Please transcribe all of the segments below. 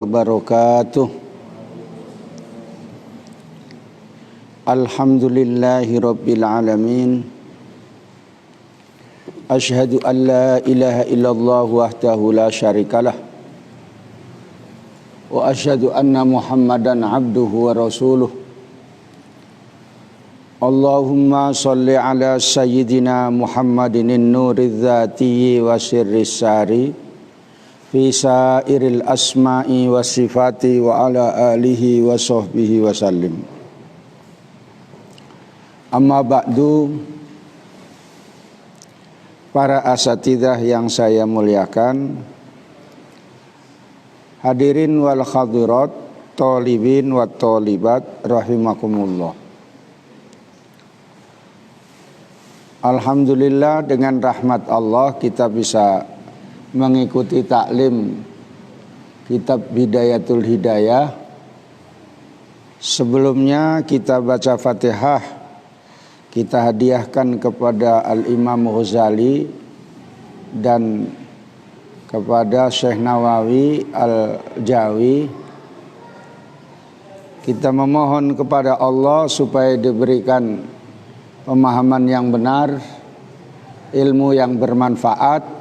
Wabarakatuh. Alhamdulillahi rabbil alamin. Ashhadu an la ilaha illallah wahdahu la syarikalah. Wa ashhadu anna Muhammadan abduhu wa rasuluh. Allahumma salli ala sayyidina Muhammadin nuriz zati wa sirris sari fi sairil asma'i wa sifati wa ala alihi wa sahbihi wa sallim. Amma ba'du, para asatidzah yang saya muliakan, hadirin wal hadirat, thalibin wa thalibat rahimakumullah. Alhamdulillah, dengan rahmat Allah kita bisa mengikuti taklim kitab Bidayatul Hidayah. Sebelumnya kita baca Fatihah, kita hadiahkan kepada Al-Imam Ghazali dan kepada Syekh Nawawi Al-Jawi. Kita memohon kepada Allah supaya diberikan pemahaman yang benar, ilmu yang bermanfaat,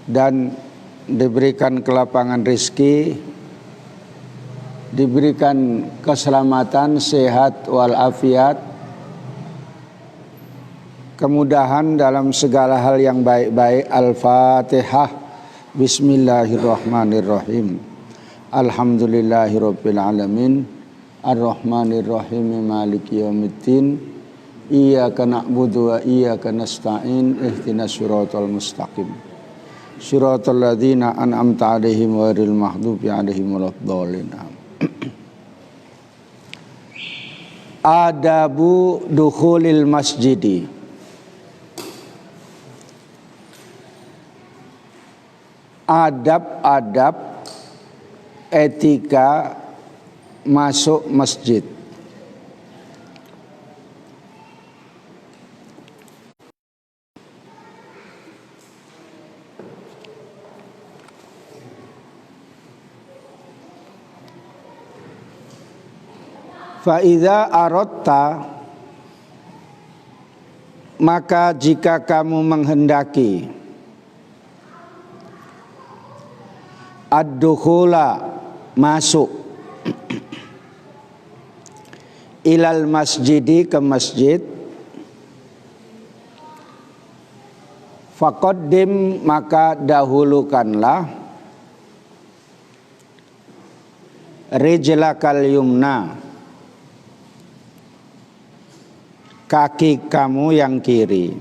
dan diberikan kelapangan rizki, diberikan keselamatan, sehat walafiat, kemudahan dalam segala hal yang baik-baik. Al-Fatihah. Bismillahirrahmanirrahim. Alhamdulillahirabbil alamin. Ar-Rahmanirrahim. Maliki yaumiddin. Iyyaka na'budu wa iyyaka nasta'in. Ihdinas siratal mustaqim. Siratal ladzina an'amta 'alaihim ghairil maghdubi 'alaihim waladdallin. Adabu dukhulil masjidi. Adab-adab etika masuk masjid. Fa'idha aradta, maka jika kamu menghendaki ad-dukhula, masuk, ilal masjidi, ke masjid, faqaddim, maka dahulukanlah, rijlakal yumna, kaki kamu yang kiri.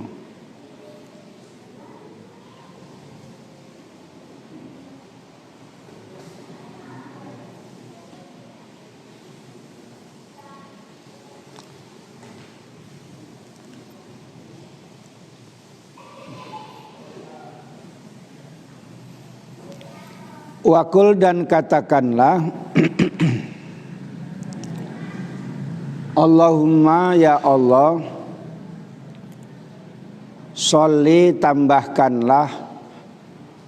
Wakul, dan katakanlah, Allahumma, ya Allah, sholli, tambahkanlah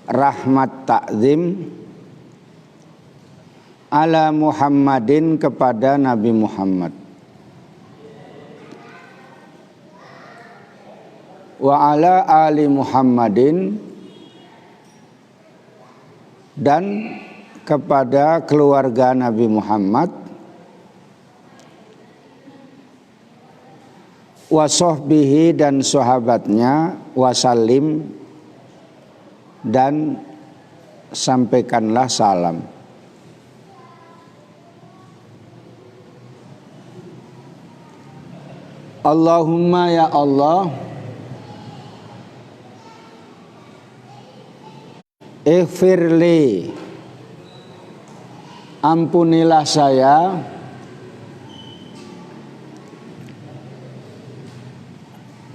rahmat ta'zim, ala Muhammadin, kepada Nabi Muhammad, wa ala ali Muhammadin, dan kepada keluarga Nabi Muhammad, wa sahbihi, dan sahabatnya, wasallim, dan sampaikanlah salam. Allahumma, ya Allah, ighfirli, ampunilah saya,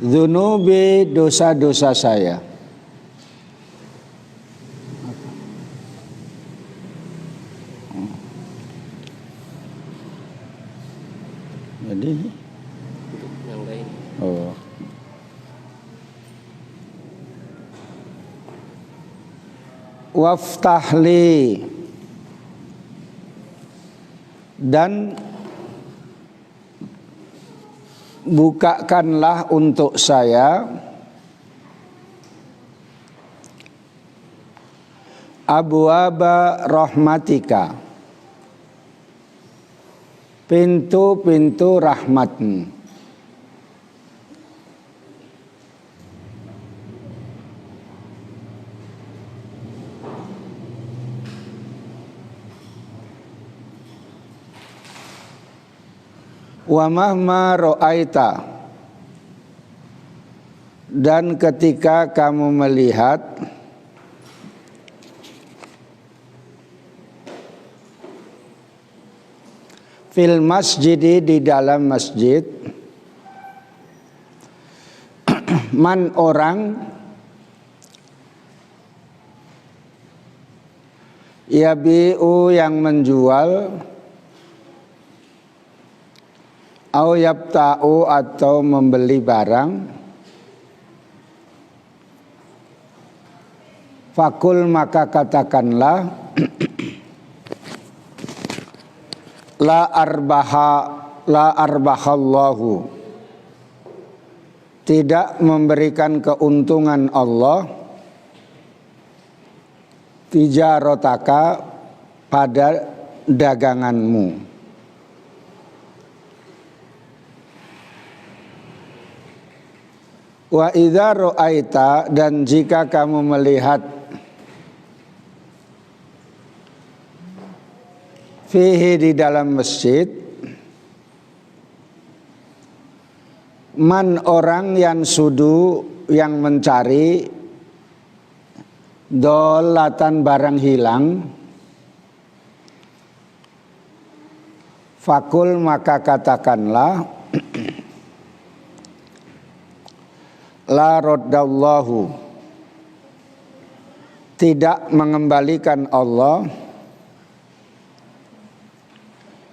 dzunubi, dosa-dosa saya. Jadi yang lain. Oh. Waftahli, Dan bukakanlah untuk saya abwaba rahmatika, pintu-pintu rahmatmu. Wa mahma ra'aita, dan ketika kamu melihat fil masjidi, di dalam masjid, man orang yabi'u yang menjual, au yabta'u atau membeli barang, fakul maka katakanlah la arbahallahu, tidak memberikan keuntungan Allah, tijarotaka, pada daganganmu. Wa idza ra'aita, dan jika kamu melihat fihi, di dalam masjid, man orang yang sudu, yang mencari, dolatan barang hilang, fakul maka katakanlah la raddallahu, tidak mengembalikan Allah,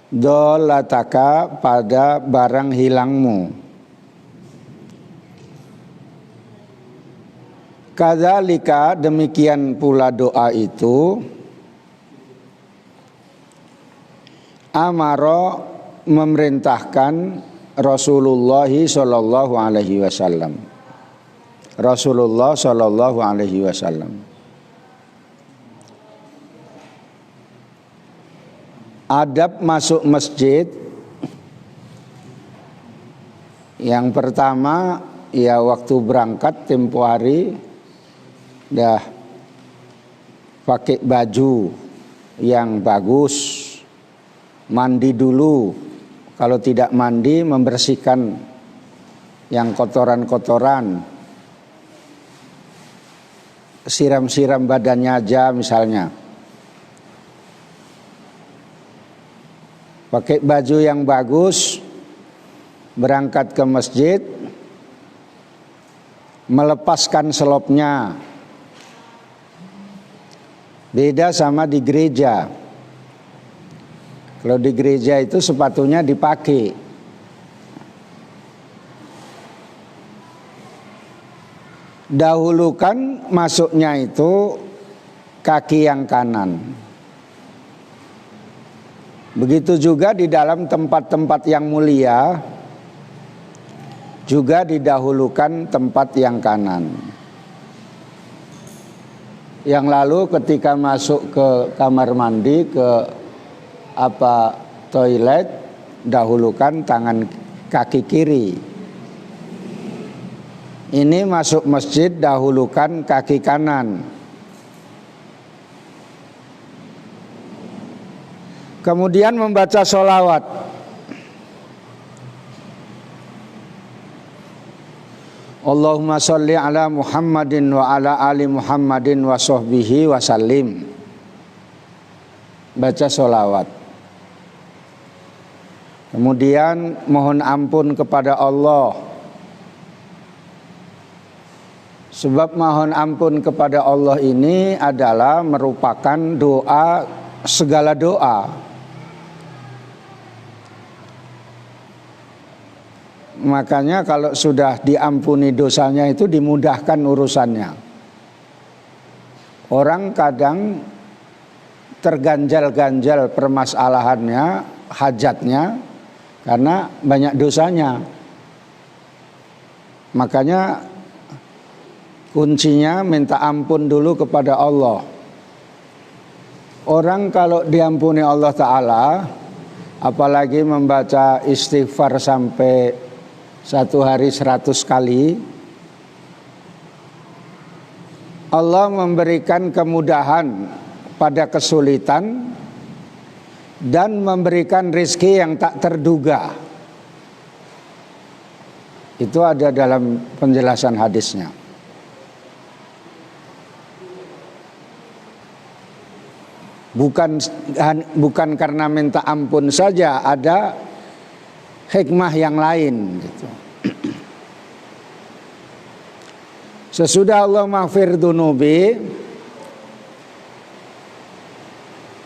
dolataka, pada barang hilangmu. Kadzalika, demikian pula doa itu, amara, memerintahkan Rasulullah sallallahu alaihi wasallam. Rasulullah sallallahu alaihi wasallam. Adab masuk masjid, yang pertama ya waktu berangkat tempo hari dah pakai baju yang bagus, mandi dulu, kalau tidak mandi membersihkan yang kotoran-kotoran, siram-siram badannya aja misalnya. Pakai baju yang bagus, berangkat ke masjid, melepaskan selopnya. Beda sama di gereja. Kalau di gereja itu sepatunya dipakai. Dahulukan masuknya itu kaki yang kanan. Begitu juga di dalam tempat-tempat yang mulia, juga didahulukan tempat yang kanan. Yang lalu ketika masuk ke kamar mandi, ke toilet, dahulukan tangan kaki kiri. Ini masuk masjid, dahulukan kaki kanan. Kemudian membaca sholawat. Allahumma sholli ala Muhammadin wa ala ali Muhammadin wa sahbihi wa sallim. Baca sholawat. Kemudian mohon ampun kepada Allah. Sebab mohon ampun kepada Allah ini adalah merupakan doa, segala doa. Makanya kalau sudah diampuni dosanya itu dimudahkan urusannya. Orang kadang terganjal-ganjal permasalahannya, hajatnya karena banyak dosanya. Makanya kuncinya minta ampun dulu kepada Allah. Orang kalau diampuni Allah Ta'ala, apalagi membaca istighfar sampai satu hari 100 kali, Allah memberikan kemudahan pada kesulitan dan memberikan rezeki yang tak terduga. Itu ada dalam penjelasan hadisnya. Bukan karena minta ampun saja, ada hikmah yang lain gitu. Sesudah Allah maghfir dunubi,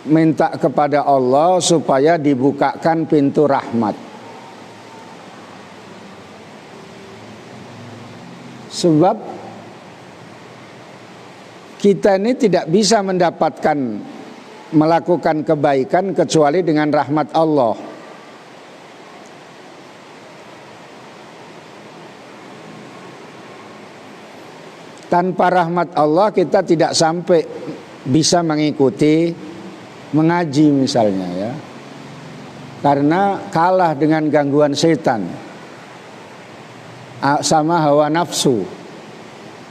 minta kepada Allah supaya dibukakan pintu rahmat. Sebab kita ini tidak bisa melakukan kebaikan kecuali dengan rahmat Allah. Tanpa rahmat Allah kita tidak sampai bisa mengikuti mengaji misalnya ya. Karena kalah dengan gangguan setan sama hawa nafsu.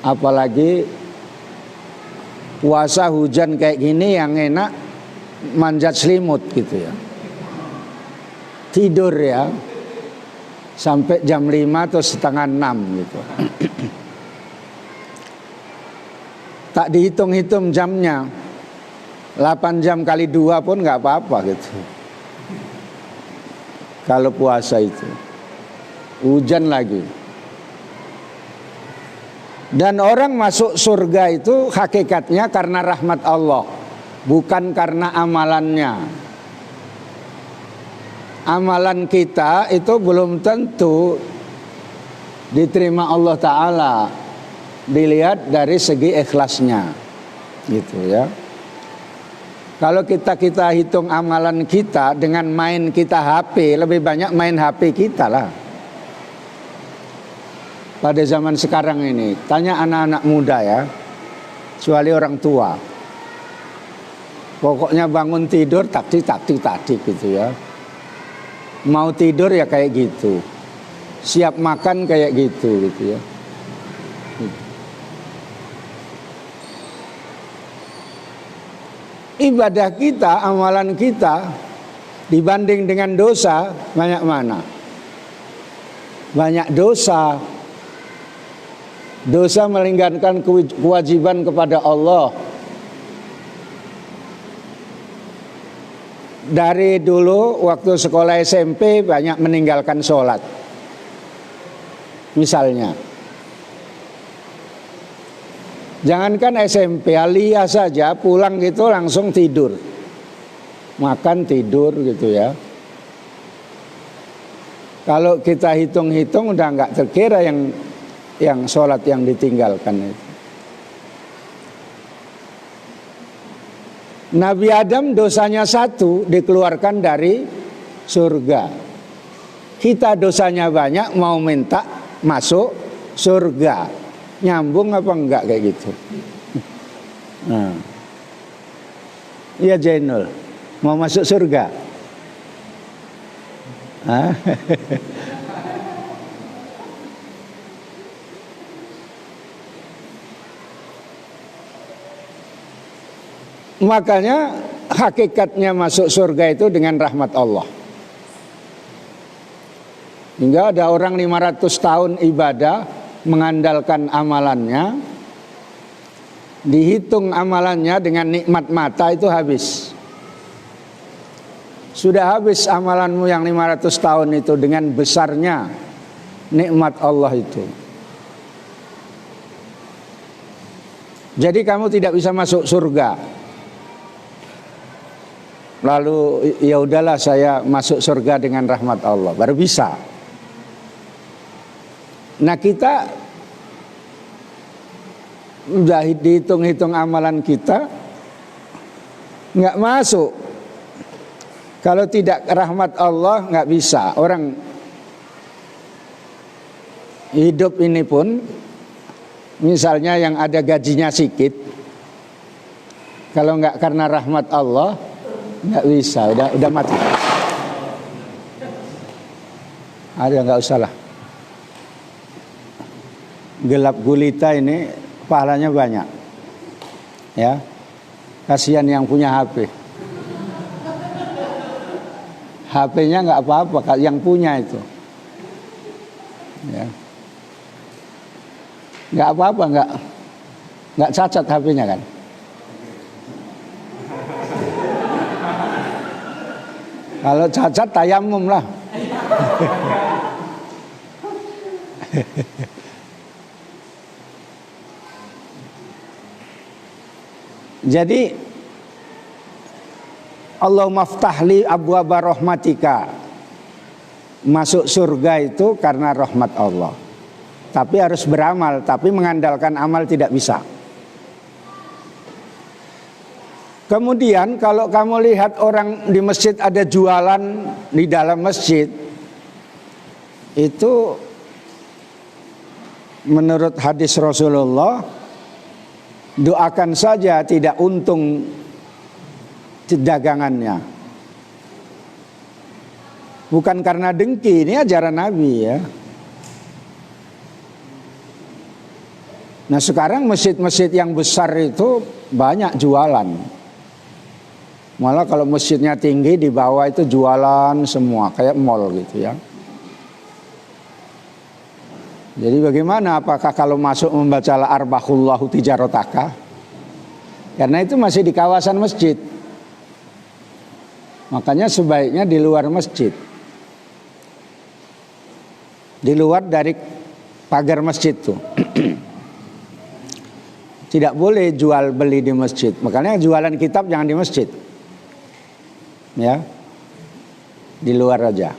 Apalagi puasa hujan kayak gini yang enak manjat selimut gitu ya. Tidur ya sampai jam 5 atau setengah 6 gitu. Tak dihitung-hitung jamnya, 8 jam kali 2 pun gak apa-apa gitu. Kalau puasa itu hujan lagi. Dan orang masuk surga itu hakikatnya karena rahmat Allah, bukan karena amalannya. Amalan kita itu belum tentu diterima Allah Ta'ala, dilihat dari segi ikhlasnya gitu ya. Kalau kita hitung amalan kita dengan main kita HP, lebih banyak main HP kita lah pada zaman sekarang ini. Tanya anak-anak muda ya, kecuali orang tua, pokoknya bangun tidur taktik gitu ya. Mau tidur ya kayak gitu, siap makan kayak gitu ya. Ibadah kita, amalan kita dibanding dengan dosa banyak mana? Banyak dosa. Dosa melanggar kewajiban kepada Allah. Dari dulu waktu sekolah SMP banyak meninggalkan sholat. Misalnya, jangankan SMP, aliyah saja pulang gitu langsung tidur, makan tidur gitu ya. Kalau kita hitung-hitung udah nggak terkira yang sholat yang ditinggalkan itu. Nabi Adam dosanya 1 dikeluarkan dari surga. Kita dosanya banyak mau minta masuk surga. Nyambung apa enggak kayak gitu? Nah. Iya Jainul, mau masuk surga? Makanya hakikatnya masuk surga itu dengan rahmat Allah. Hingga ada orang 500 tahun ibadah mengandalkan amalannya, dihitung amalannya dengan nikmat mata itu habis. Sudah habis amalanmu yang 500 tahun itu dengan besarnya nikmat Allah itu. Jadi kamu tidak bisa masuk surga. Lalu ya udahlah saya masuk surga dengan rahmat Allah, baru bisa. Nah kita udah dihitung-hitung amalan kita nggak masuk. Kalau tidak rahmat Allah nggak bisa. Orang hidup ini pun, misalnya yang ada gajinya sedikit, kalau nggak karena rahmat Allah nggak bisa, udah mati. Ada nggak usah lah. Gelap gulita ini pahalanya banyak. Ya, kasihan yang punya HP. HP-nya nggak apa-apa, yang punya itu. Ya. Nggak apa-apa, nggak cacat HP-nya kan. Kalau cacat tayamum lah. Jadi Allahumma ftahli abwaba rahmatika. Masuk surga itu karena rahmat Allah. Tapi harus beramal, tapi mengandalkan amal tidak bisa. Kemudian kalau kamu lihat orang di masjid ada jualan di dalam masjid, itu menurut hadis Rasulullah, doakan saja tidak untung dagangannya. Bukan karena dengki, ini ajaran Nabi ya. Nah sekarang masjid-masjid yang besar itu banyak jualan. Malah kalau masjidnya tinggi, di bawah itu jualan semua, kayak mall gitu ya. Jadi bagaimana, apakah kalau masuk membaca la arbahullahu tijarotaka? Karena itu masih di kawasan masjid. Makanya sebaiknya di luar masjid, di luar dari pagar masjid tuh. Tidak boleh jual beli di masjid. Makanya jualan kitab jangan di masjid. Ya. Di luar aja.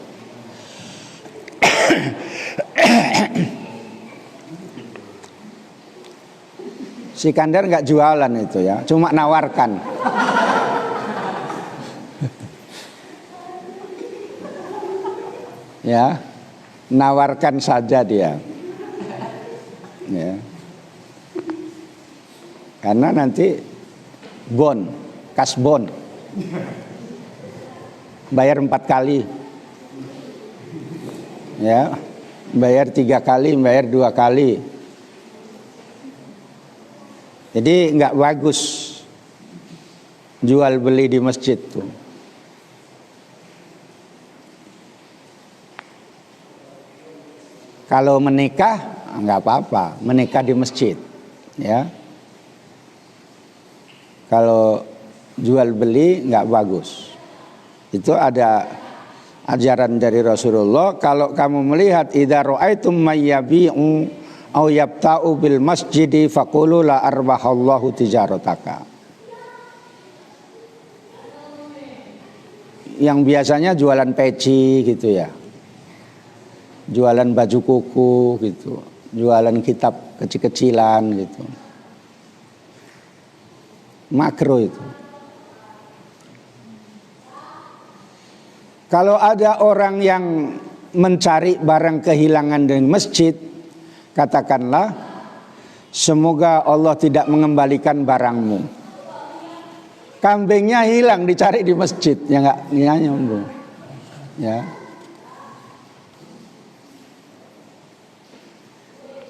Sikandar nggak jualan itu ya, cuma nawarkan. Ya, nawarkan saja dia. Ya. Karena nanti kasbon, bayar 4 kali. Ya, bayar 3 kali, bayar 2 kali. Jadi nggak bagus jual beli di masjid tuh. Kalau menikah nggak apa-apa, menikah di masjid, ya. Kalau jual beli nggak bagus. Itu ada ajaran dari Rasulullah. Kalau kamu melihat idza ra'aitum may yabi'u aw yabta'u bil masjidi faqulu la arbahallahu tijarataka. Yang biasanya jualan peci gitu ya. Jualan baju kuku gitu, jualan kitab kecil-kecilan gitu. Makro itu. Kalau ada orang yang mencari barang kehilangan dari masjid, katakanlah, semoga Allah tidak mengembalikan barangmu. Kambingnya hilang dicari di masjid, ya nggak nyambung. Ya.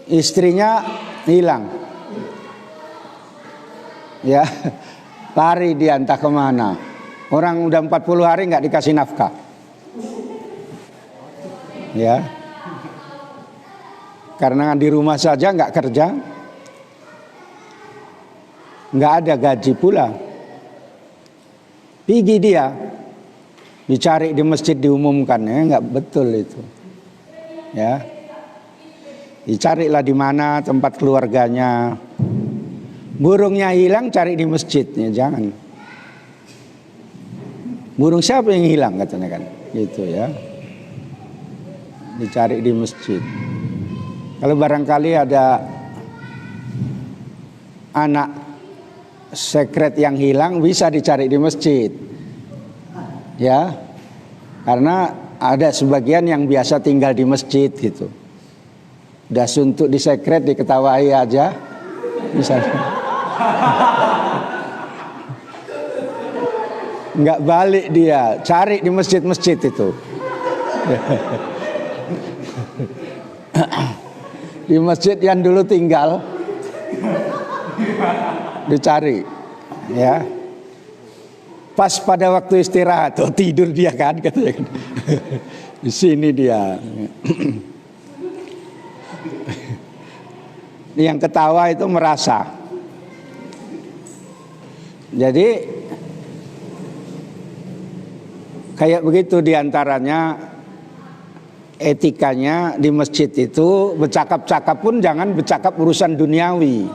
Istrinya hilang, ya, lari dia entah kemana. Orang udah 40 hari nggak dikasih nafkah, ya, karena di rumah saja nggak kerja, nggak ada gaji pula. Pergi dia, dicari di masjid diumumkan, ya nggak betul itu, ya. Dicarilah di mana tempat keluarganya. Burungnya hilang, cari di masjidnya, jangan. Burung siapa yang hilang katanya kan, gitu ya. Dicari di masjid. Kalau barangkali ada anak sekret yang hilang, bisa dicari di masjid, ya. Karena ada sebagian yang biasa tinggal di masjid gitu. Udah suntuk di sekret diketawai aja misalnya. Nggak balik dia, cari di masjid-masjid itu. Di masjid yang dulu tinggal dicari, ya. Pas pada waktu istirahat, oh tidur dia kan, katanya. Di sini dia. Yang ketawa itu merasa. Jadi kayak begitu diantaranya etikanya di masjid itu, bercakap-cakap pun jangan bercakap urusan duniawi.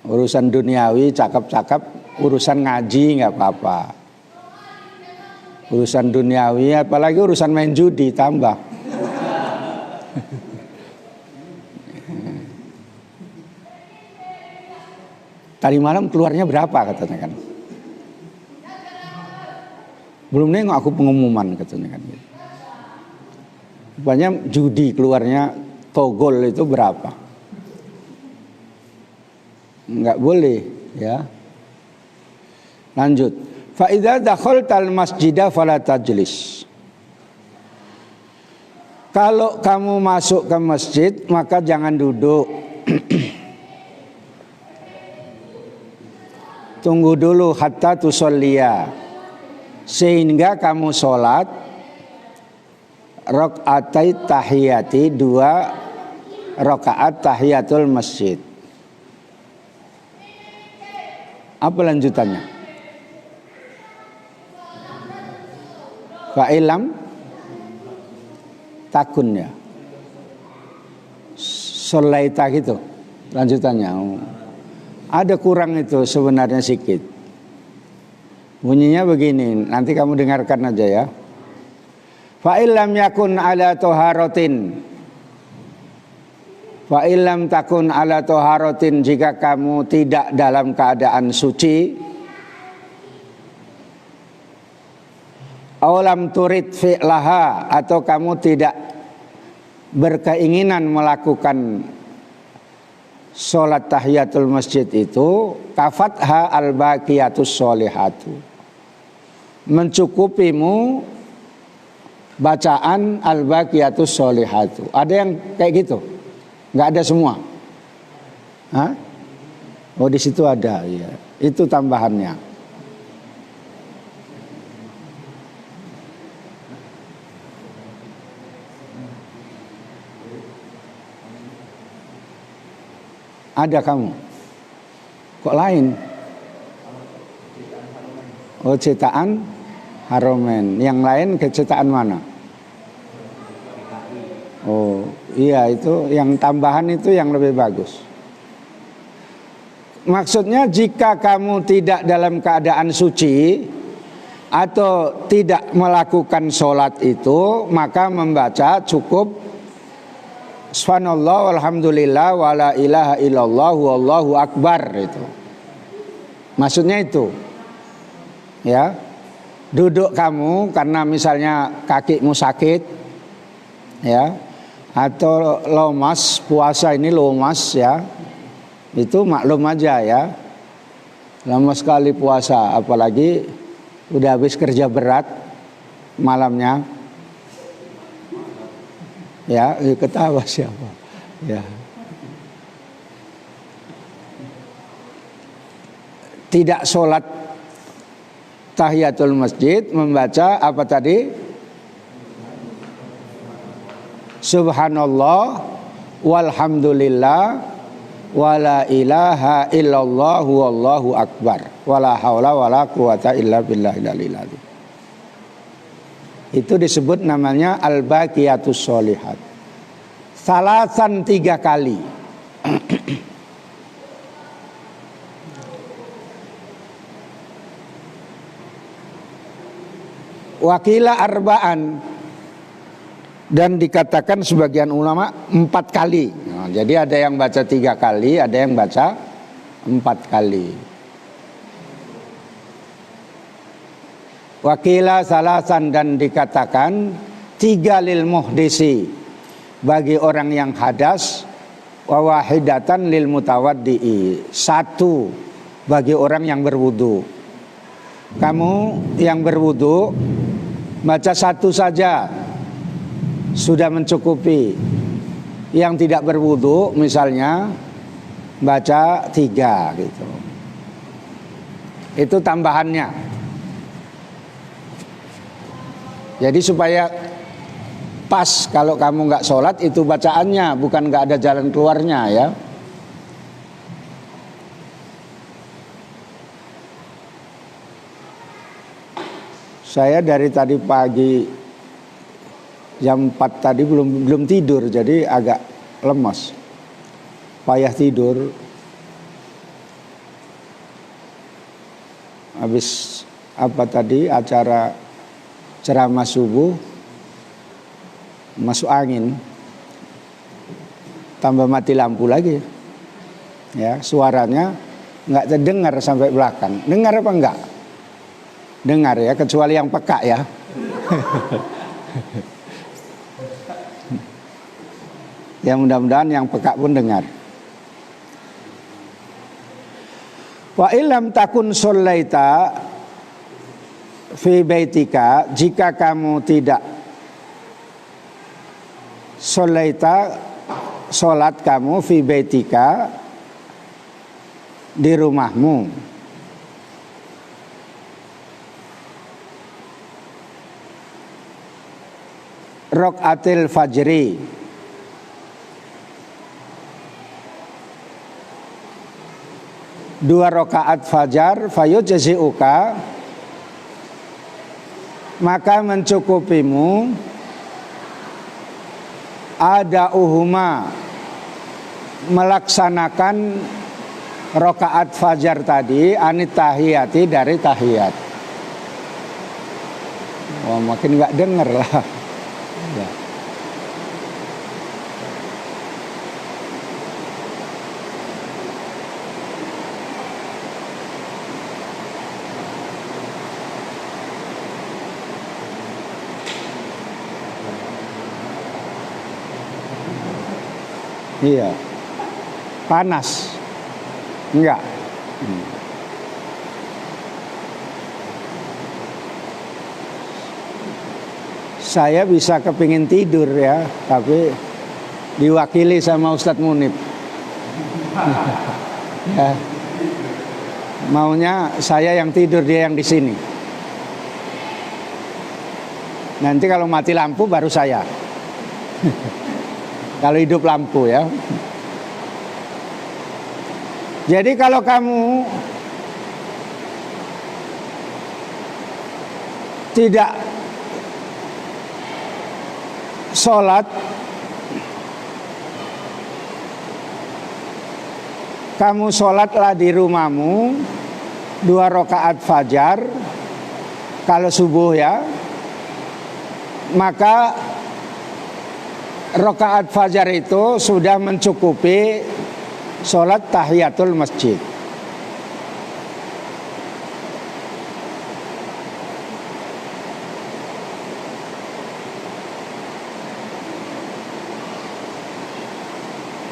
Urusan duniawi, cakap-cakap. Urusan ngaji nggak apa-apa. Urusan duniawi, apalagi urusan main judi tambah. Tadi malam keluarnya berapa katanya kan? Belum nengok aku pengumuman katanya kan. Rupanya judi keluarnya togol itu berapa? Nggak boleh, ya. Lanjut. Fa idza dakhaltal masjida fala tajlis. Kalau kamu masuk ke masjid maka jangan duduk. Tunggu dulu hatta tusolliya, sehingga kamu sholat rakaatai tahiyati, 2 rakaat tahiyatul masjid. Apa lanjutannya? Fa'ilam takun, ya. Sholaita gitu lanjutannya. Ada kurang itu sebenarnya sedikit. Bunyinya begini, nanti kamu dengarkan aja ya. Fa'ilam yakun ala toharotin. Fa'ilam takun ala toharotin, jika kamu tidak dalam keadaan suci. Aulam turid fi'laha, atau kamu tidak berkeinginan melakukan sholat tahiyatul masjid itu, kafatha al-baqiyatus sholihatu, mencukupimu bacaan al-baqiyatus sholihatu. Ada yang kayak gitu? Nggak ada semua? Hah? Oh, di situ ada, ya. Itu tambahannya. Ada kamu? Kok lain? Oh, cetakan Haromen. Yang lain kecetakan mana? Oh iya, itu yang tambahan itu yang lebih bagus. Maksudnya jika kamu tidak dalam keadaan suci atau tidak melakukan sholat itu, maka membaca cukup subhanallah walhamdulillah wala ilaha illallah wallahu akbar. Itu maksudnya itu, ya. Duduk kamu karena misalnya kakimu sakit, ya, atau lemas, puasa ini lemas, ya, itu maklum aja, ya. Lama sekali puasa, apalagi udah habis kerja berat malamnya. Ya, ketawa siapa? Ya. Tidak sholat tahiyatul masjid, membaca apa tadi? Subhanallah walhamdulillah wala ilaha illallah wallahu akbar wala haula wala quwata illa billahil aliyil azim. Itu disebut namanya al-baqiyatus sholihat. Salasan 3 kali. Wakila arba'an, dan dikatakan sebagian ulama 4 kali. Nah, jadi ada yang baca 3 kali, ada yang baca 4 kali. Wakila salasan, dan dikatakan 3 lil muhdisi bagi orang yang hadas, wa wahidatan lil mutawaddi, 1 bagi orang yang berwudu. Kamu yang berwudu baca 1 saja sudah mencukupi. Yang tidak berwudu misalnya baca 3 gitu. Itu tambahannya. Jadi supaya pas kalau kamu nggak sholat itu bacaannya, bukan nggak ada jalan keluarnya ya. Saya dari tadi pagi jam 4 tadi belum tidur, jadi agak lemas, payah tidur. Habis apa tadi acara ceramah subuh, masuk angin, tambah mati lampu lagi, ya suaranya nggak terdengar sampai belakang. Dengar apa enggak? Dengar ya, kecuali yang peka ya. Ya mudah-mudahan yang peka pun dengar. Wa illam takun shallaita fi baitika, jika kamu tidak sholaita sholat kamu fi baitika di rumahmu, rokaatil fajri, 2 rakaat fajar, fayujzi'uka, maka mencukupimu, ada uhuma, melaksanakan rakaat fajar tadi, anit tahiyati, dari tahiyat. Wah, makin nggak denger lah ya. Iya, panas, enggak. Saya bisa kepingin tidur ya, tapi diwakili sama Ustadz Munib. Ya. Maunya saya yang tidur, dia yang di sini. Nanti kalau mati lampu baru saya. Kalau hidup lampu ya. Jadi kalau kamu tidak sholat, kamu sholatlah di rumahmu 2 rakaat fajar kalau subuh ya, maka rakaat fajar itu sudah mencukupi sholat tahiyatul masjid.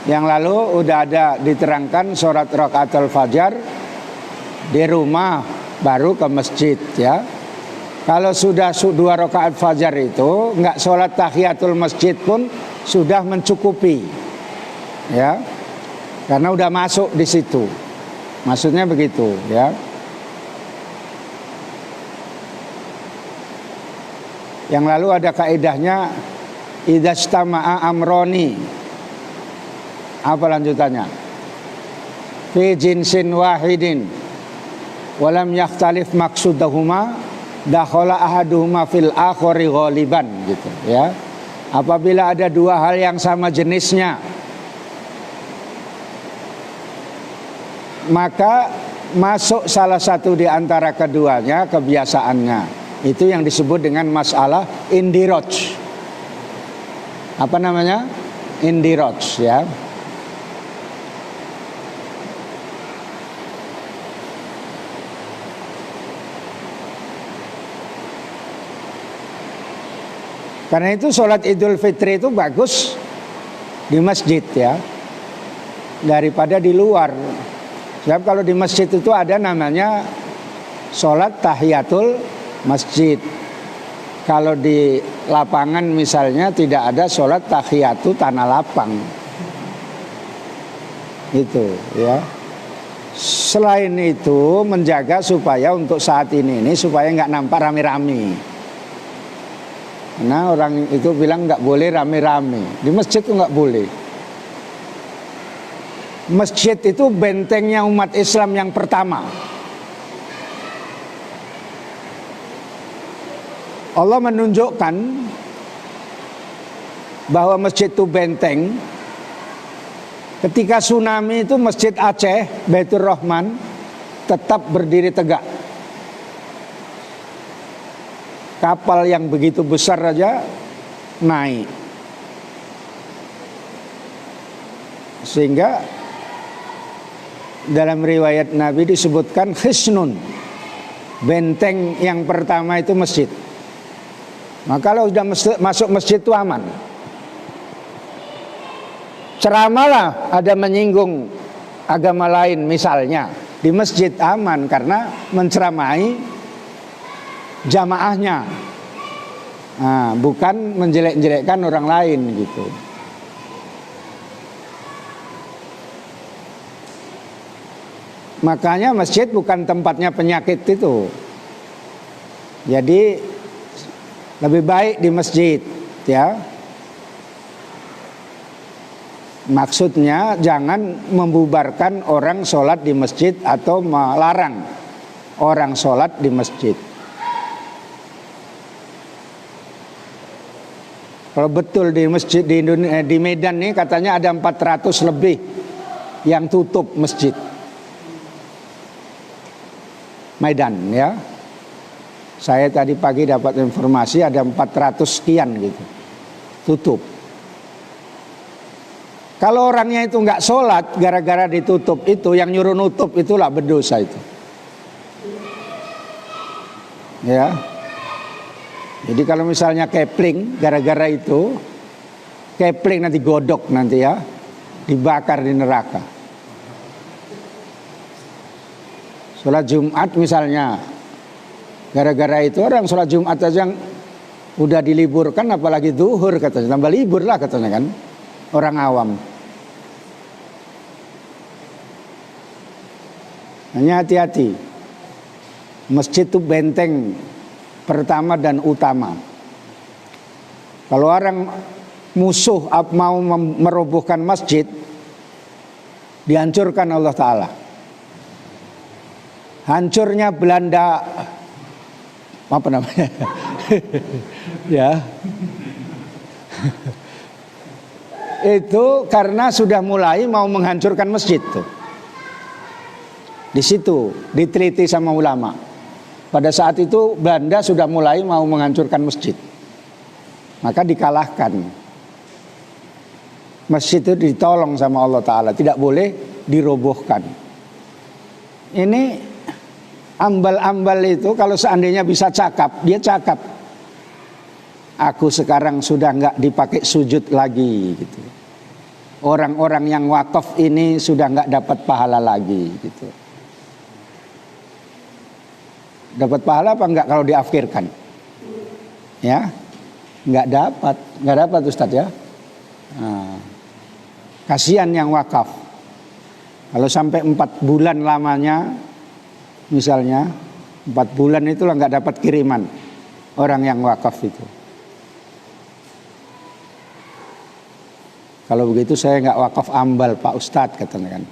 Yang lalu udah ada diterangkan sholat rakaatul fajar di rumah baru ke masjid ya. Kalau sudah 2 rakaat fajar itu nggak sholat tahiyatul masjid pun sudah mencukupi ya, karena udah masuk di situ, maksudnya begitu ya. Yang lalu ada kaidahnya idastama'a amroni, apa lanjutannya, fi jinsin wahidin walam yakhtalif maksudahuma dakhala ahaduhuma fil akhari ghaliban gitu ya. Apabila ada 2 hal yang sama jenisnya, maka masuk salah satu di antara keduanya kebiasaannya. Itu yang disebut dengan masalah indiroj. Apa namanya? Indiroj ya. Karena itu sholat Idul Fitri itu bagus di masjid ya, daripada di luar. Sebab kalau di masjid itu ada namanya sholat tahiyatul masjid. Kalau di lapangan misalnya tidak ada sholat tahiyatu tanah lapang. Itu ya. Selain itu menjaga supaya untuk saat ini supaya nggak nampak rame-rame. Nah orang itu bilang nggak boleh rame-rame. Di masjid itu nggak boleh. Masjid itu bentengnya umat Islam yang pertama. Allah menunjukkan bahwa masjid itu benteng. Ketika tsunami itu Masjid Aceh, Baitur Rahman tetap berdiri tegak. Kapal yang begitu besar aja naik. Sehingga dalam riwayat Nabi disebutkan hisnun, benteng yang pertama itu masjid. Maka kalau sudah masuk masjid itu aman. Ceramahlah ada menyinggung agama lain misalnya, di masjid aman karena menceramahi jamaahnya, bukan menjelek-jelekkan orang lain gitu. Makanya masjid bukan tempatnya penyakit itu. Jadi lebih baik di masjid ya. Maksudnya jangan membubarkan orang sholat di masjid atau melarang orang sholat di masjid. Kalau betul di masjid di Indonesia, di Medan nih katanya ada 400 lebih yang tutup masjid. Medan ya. Saya tadi pagi dapat informasi ada 400 sekian gitu. Tutup. Kalau orangnya itu nggak sholat gara-gara ditutup itu, yang nyuruh nutup itulah berdosa itu. Ya. Jadi kalau misalnya kepling gara-gara itu, kepling nanti godok nanti ya, dibakar di neraka. Sholat Jumat misalnya, gara-gara itu orang sholat Jumat aja udah diliburkan, apalagi zuhur katanya, tambah libur lah katanya kan, orang awam. Hanya hati-hati, masjid itu benteng pertama dan utama. Kalau orang musuh mau merobohkan masjid, dihancurkan Allah Ta'ala. Hancurnya Belanda, apa namanya? Ya, itu karena sudah mulai mau menghancurkan masjid tuh. Di situ diteliti sama ulama. Pada saat itu Belanda sudah mulai mau menghancurkan masjid, maka dikalahkan. Masjid itu ditolong sama Allah Ta'ala, tidak boleh dirobohkan. Ini ambal-ambal itu kalau seandainya bisa cakap, dia cakap. Aku sekarang sudah nggak dipakai sujud lagi gitu. Orang-orang yang wakaf ini sudah nggak dapat pahala lagi gitu. Dapat pahala apa enggak kalau diafkirkan? Ya, enggak dapat Ustadz ya. Kasihan yang wakaf. Kalau sampai 4 bulan lamanya, misalnya 4 bulan itulah enggak dapat kiriman orang yang wakaf itu. Kalau begitu saya enggak wakaf ambal Pak Ustadz katanya kan.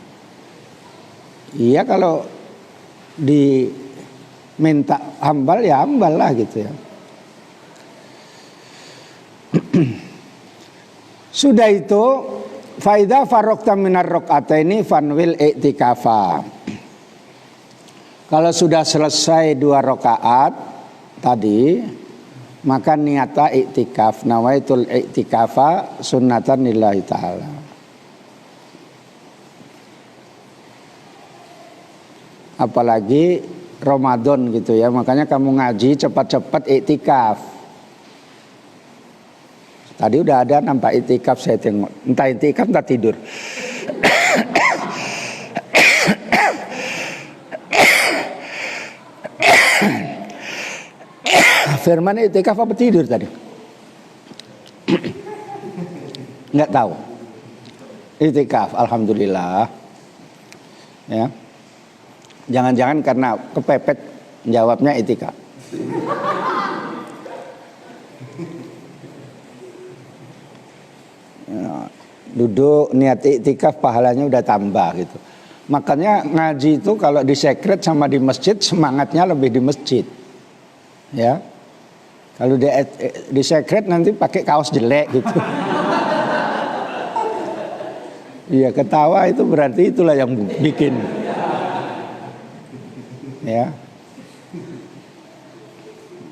Iya kalau minta ambal ya ambal lah gitu ya. Sudah itu faida farokta minar rok'ataini fanwil i'tikafa. Kalau sudah selesai 2 rakaat tadi, maka niata i'tikaf, nawaitul i'tikafa sunnatan lillahi ta'ala. Apalagi Ramadan gitu ya, makanya kamu ngaji cepat-cepat iktikaf. Tadi udah ada nampak itikaf, saya tengok. Entah itikaf entah tidur. Firman itikaf apa tidur tadi? Nggak tahu. Itikaf, alhamdulillah. Ya. Jangan-jangan karena kepepet jawabnya itikaf. Ya, duduk niat iktikaf pahalanya udah tambah gitu. Makanya ngaji itu kalau di sekret sama di masjid semangatnya lebih di masjid. Ya. Kalau di sekret nanti pakai kaos jelek gitu. Iya, ketawa itu berarti itulah yang bikin. Ya.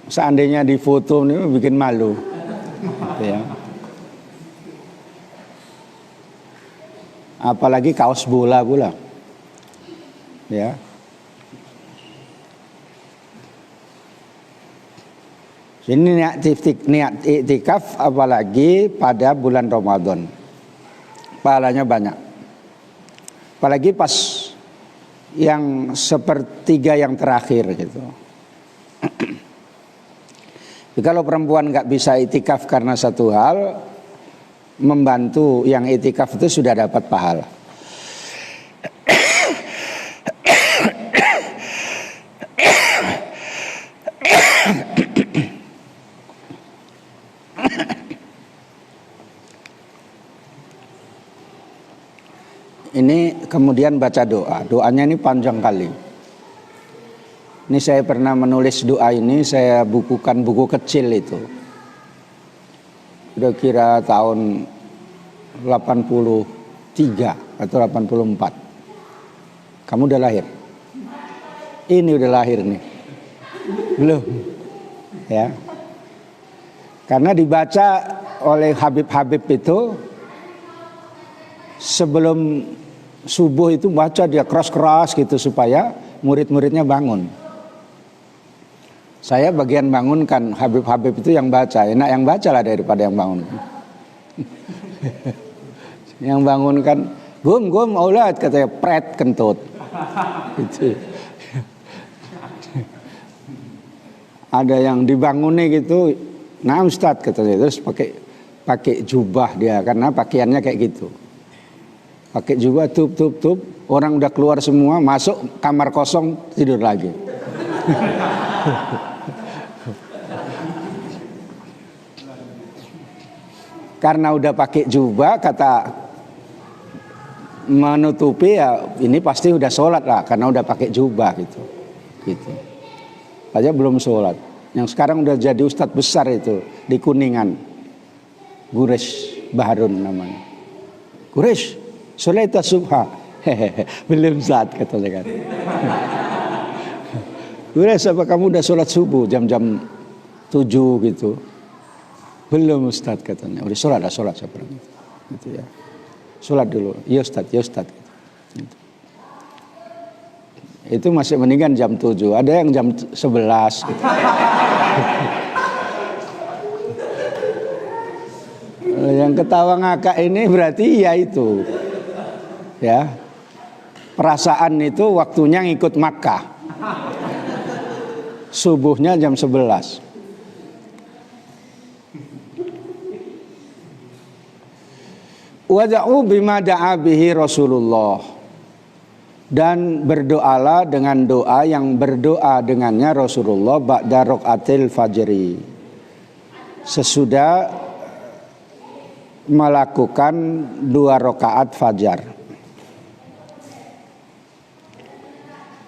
Seandainya di foto ini bikin malu. Ya. Apalagi kaos bola pula. Ya. Ini niat iktikaf apalagi pada bulan Ramadan. Pahalanya banyak. Apalagi pas yang sepertiga yang terakhir gitu. Kalau perempuan nggak bisa iktikaf karena satu hal, membantu yang iktikaf itu sudah dapat pahala. Ini kemudian baca doa. Doanya ini panjang kali. Ini saya pernah menulis doa ini, saya bukukan buku kecil itu. Kira-kira tahun 83 atau 84. Kamu udah lahir? Ini udah lahir nih. Belum. Ya. Karena dibaca oleh Habib-Habib itu sebelum subuh itu baca dia keras-keras gitu supaya murid-muridnya bangun. Saya bagian bangunkan, Habib-Habib itu yang baca. Enak yang baca lah daripada yang bangun. Yang bangunkan, gum aulad, katanya pret kentut. Gitu. Ada yang dibangunnya gitu, nah Ustaz katanya, terus pakai jubah dia karena pakaiannya kayak gitu. Pakai jubah tup, orang udah keluar semua, masuk kamar kosong tidur lagi. Karena udah pakai jubah, kata menutupi ya ini pasti udah sholat lah karena udah pakai jubah gitu. Aja belum sholat. Yang sekarang udah jadi ustadz besar itu di Kuningan, Gures Baharun namanya. Gures, sholat subha. Belum saat katanya kan. Gures, apa kamu udah sholat subuh jam-jam 7 gitu? Belum Ustaz katanya. Udah sholat saya pernah. Gitu ya. Sholat dulu. Ya Ustaz. Gitu. Itu masih mendingan jam 7. Ada yang jam 11 gitu. Yang ketawa ngakak ini berarti ya itu. Ya. Perasaan itu waktunya ngikut Makkah. Subuhnya jam 11. Wada'u bima da'a bihi Rasulullah, dan berdoalah dengan doa yang berdoa dengannya Rasulullah ba'da raqatil fajri, sesudah melakukan 2 rakaat fajar.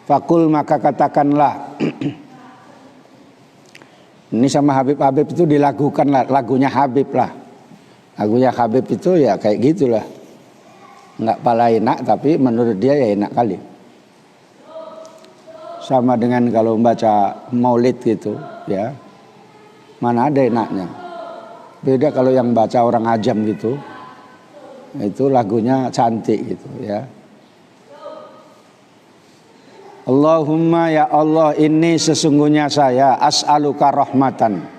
Fakul, maka katakanlah. Ini sama Habib-Habib itu dilakukan lah, lagunya Habib lah. Lagunya Habib itu ya kayak gitulah. Enggak pala enak tapi menurut dia ya enak kali. Sama dengan kalau membaca maulid gitu ya. Mana ada enaknya. Beda kalau yang baca orang ajam gitu. Itu lagunya cantik gitu ya. Allahumma ya Allah, ini sesungguhnya saya as'aluka rahmatan.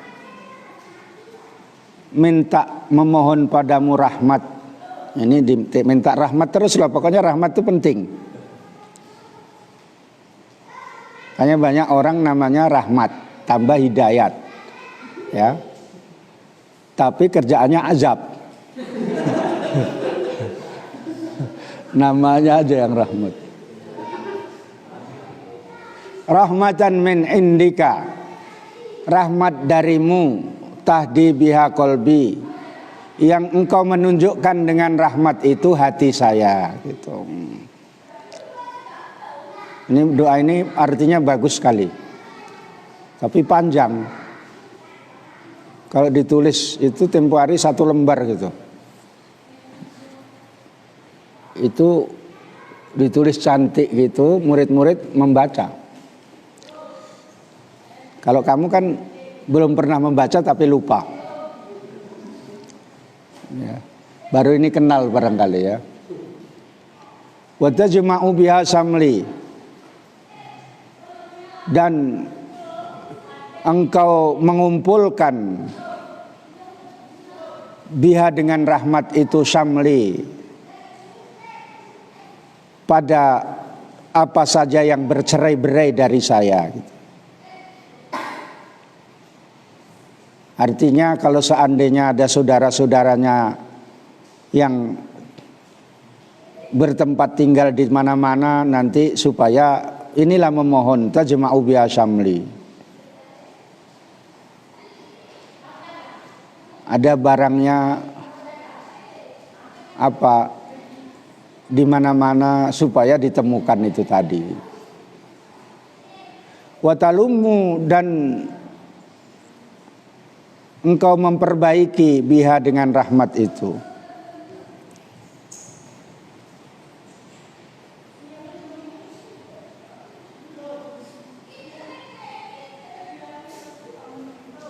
minta memohon padamu rahmat. Ini minta rahmat terus lah, pokoknya rahmat itu penting. Hanya banyak orang namanya rahmat tambah hidayat, ya. Tapi kerjaannya azab. Namanya aja yang rahmat. Rahmatan min indika, rahmat darimu, tahdi biha qalbi, yang engkau menunjukkan dengan rahmat itu hati saya, gitu. Ini doa ini artinya bagus sekali, tapi panjang. Kalau ditulis itu tempo hari 1 lembar gitu. Itu ditulis cantik gitu, murid-murid membaca. Kalau kamu kan belum pernah membaca tapi lupa, ya. Baru ini kenal barangkali, ya. Wa tajma'u biha samli, dan engkau mengumpulkan biha dengan rahmat itu samli, pada apa saja yang bercerai-berai dari saya, gitu. Artinya kalau seandainya ada saudara-saudaranya yang bertempat tinggal di mana-mana, nanti supaya inilah memohon tajma'u biha syamli. Ada barangnya apa di mana-mana supaya ditemukan itu tadi. Watalumu, dan engkau memperbaiki biha dengan rahmat itu.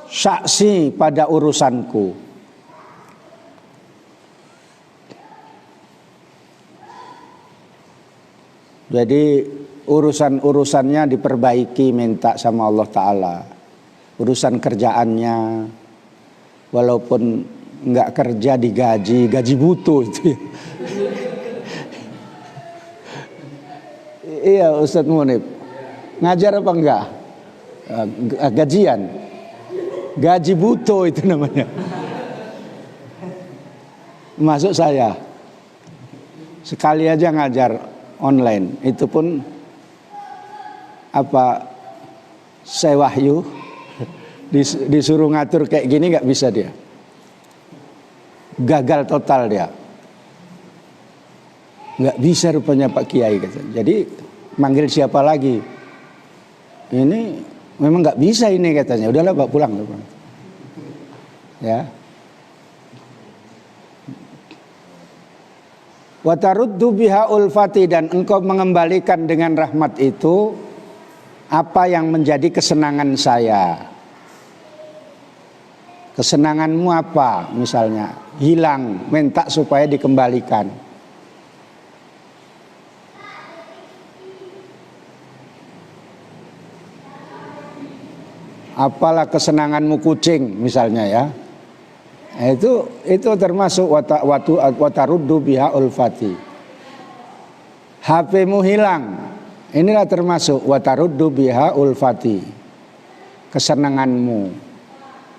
Saksi pada urusanku. Jadi urusan-urusannya diperbaiki, minta sama Allah Ta'ala. Urusan kerjaannya, walaupun nggak kerja digaji, gaji butuh itu. Iya Ustadz Munib, ngajar apa enggak? Gajian, gaji butuh itu namanya. Masuk saya, sekali aja ngajar online, itu pun apa, saya wahyu. Disuruh ngatur kayak gini nggak bisa dia, gagal total dia, nggak bisa rupanya Pak Kiai, katanya. Jadi manggil siapa lagi, ini memang nggak bisa ini, katanya. Udahlah Pak, pulang, ya. Wa taruddu biha ulfati, dan engkau mengembalikan dengan rahmat itu apa yang menjadi kesenangan saya. Kesenanganmu apa? Misalnya hilang, minta supaya dikembalikan. Apalah kesenanganmu kucing misalnya, ya. Itu termasuk wataruddu biha ulfati. HP-mu hilang, inilah termasuk wataruddu biha ulfati, kesenanganmu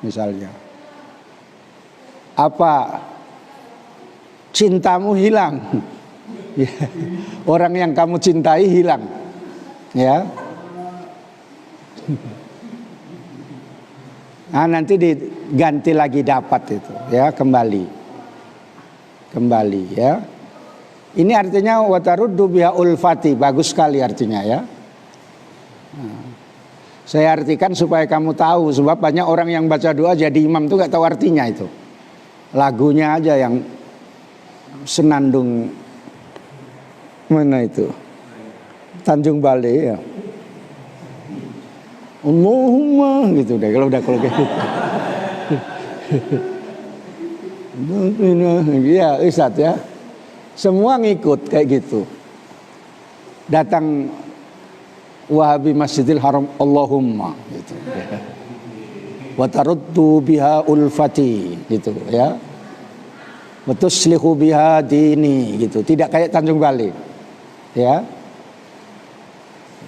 misalnya. Apa cintamu hilang, orang yang kamu cintai hilang, ya. Nah, nanti diganti lagi dapat itu, ya, kembali, ya. Ini artinya wataruddu biha ulfati, bagus sekali artinya, ya. Nah, saya artikan supaya kamu tahu, sebab banyak orang yang baca doa jadi imam tuh gak tahu artinya itu. Lagunya aja yang senandung, mana itu, Tanjung Balai, ya. Allahumma gitu deh kalau udah kayak gitu. Ya Ustaz, ya. Semua ngikut kayak gitu. Datang Wahabi Masjidil Haram, Allahumma gitu. wa taruddu biha ulfati gitu ya. Wa tuslihu biha dini gitu. Tidak kayak Tanjung Balai. Ya.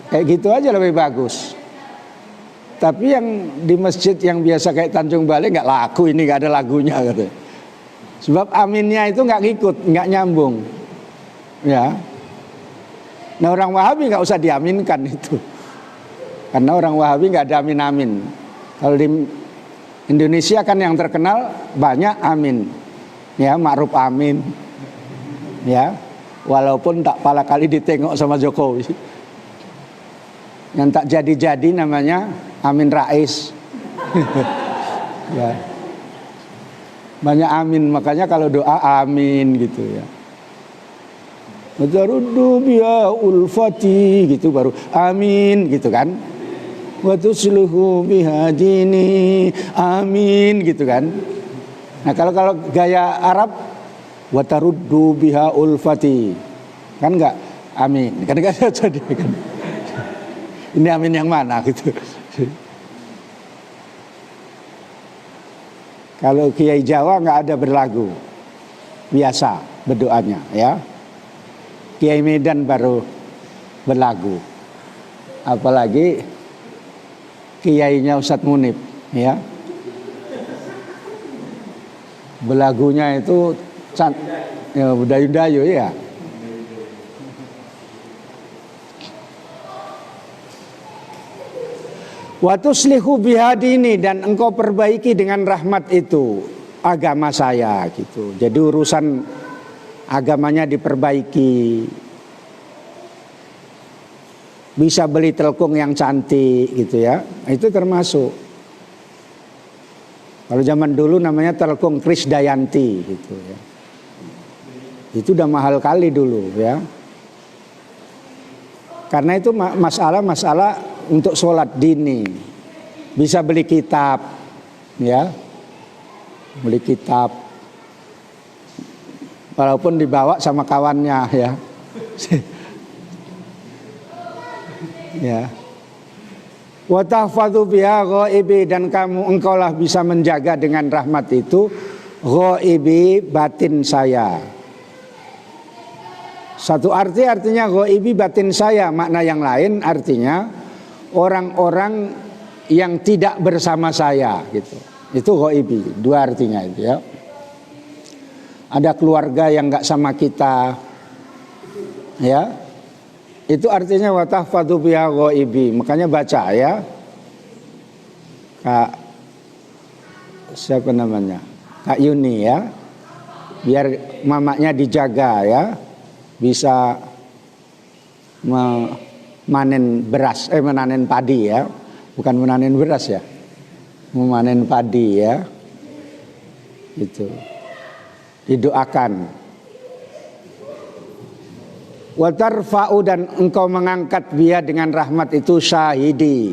Kayak gitu aja lebih bagus. Tapi yang di masjid yang biasa kayak Tanjung Balai nggak laku, ini nggak ada lagunya gitu. Sebab aminnya itu nggak ngikut, nggak nyambung. Ya. Nah orang Wahabi nggak usah diaminkan itu. Karena orang Wahabi nggak ada amin-amin. Kalau di Indonesia kan yang terkenal banyak amin, ya Ma'ruf Amin, ya walaupun tak pala kali ditengok sama Jokowi. Yang tak jadi-jadi namanya Amin Rais. Ya. Banyak amin, makanya kalau doa amin gitu ya. Wajaruddu biha ulfati gitu baru amin gitu kan. Wa tusluhu biha dini amin gitu kan. Nah kalau gaya Arab wa taruddu biha ulfati kan enggak amin kan enggak jadi kan. Ini amin yang mana gitu. Kalau Kiai Jawa enggak ada berlagu. Biasa berdoanya ya. Kiai Medan baru berlagu. Apalagi kiainya Ustadz Munib ya. Belagunya itu ya, dayu-dayu ya. Wa tuslihu bihadini dan engkau perbaiki dengan rahmat itu agama saya gitu. Jadi urusan agamanya diperbaiki. Bisa beli telkung yang cantik gitu ya. Itu termasuk. Kalau zaman dulu namanya telkung Krisdayanti gitu ya. Itu udah mahal kali dulu ya. Karena itu masalah untuk sholat dini. Bisa beli kitab ya. Beli kitab. Walaupun dibawa sama kawannya ya. Ya. Wa tahfadzu biha ghaibi dan engkaulah bisa menjaga dengan rahmat itu ghaibi batin saya. Satu artinya ghaibi batin saya, makna yang lain artinya orang-orang yang tidak bersama saya gitu. Itu ghaibi, dua artinya itu ya. Ada keluarga yang enggak sama kita. Ya. Itu artinya wa tahfadzu biha ghaibi. Makanya baca ya. Kak siapa namanya? Kak Yuni ya. Biar mamanya dijaga ya. Bisa memanen beras, memanen padi ya. Bukan memanen beras ya. Memanen padi ya. Itu. Didoakan. Wa tarfa'u dan engkau mengangkat dia dengan rahmat itu syahidi.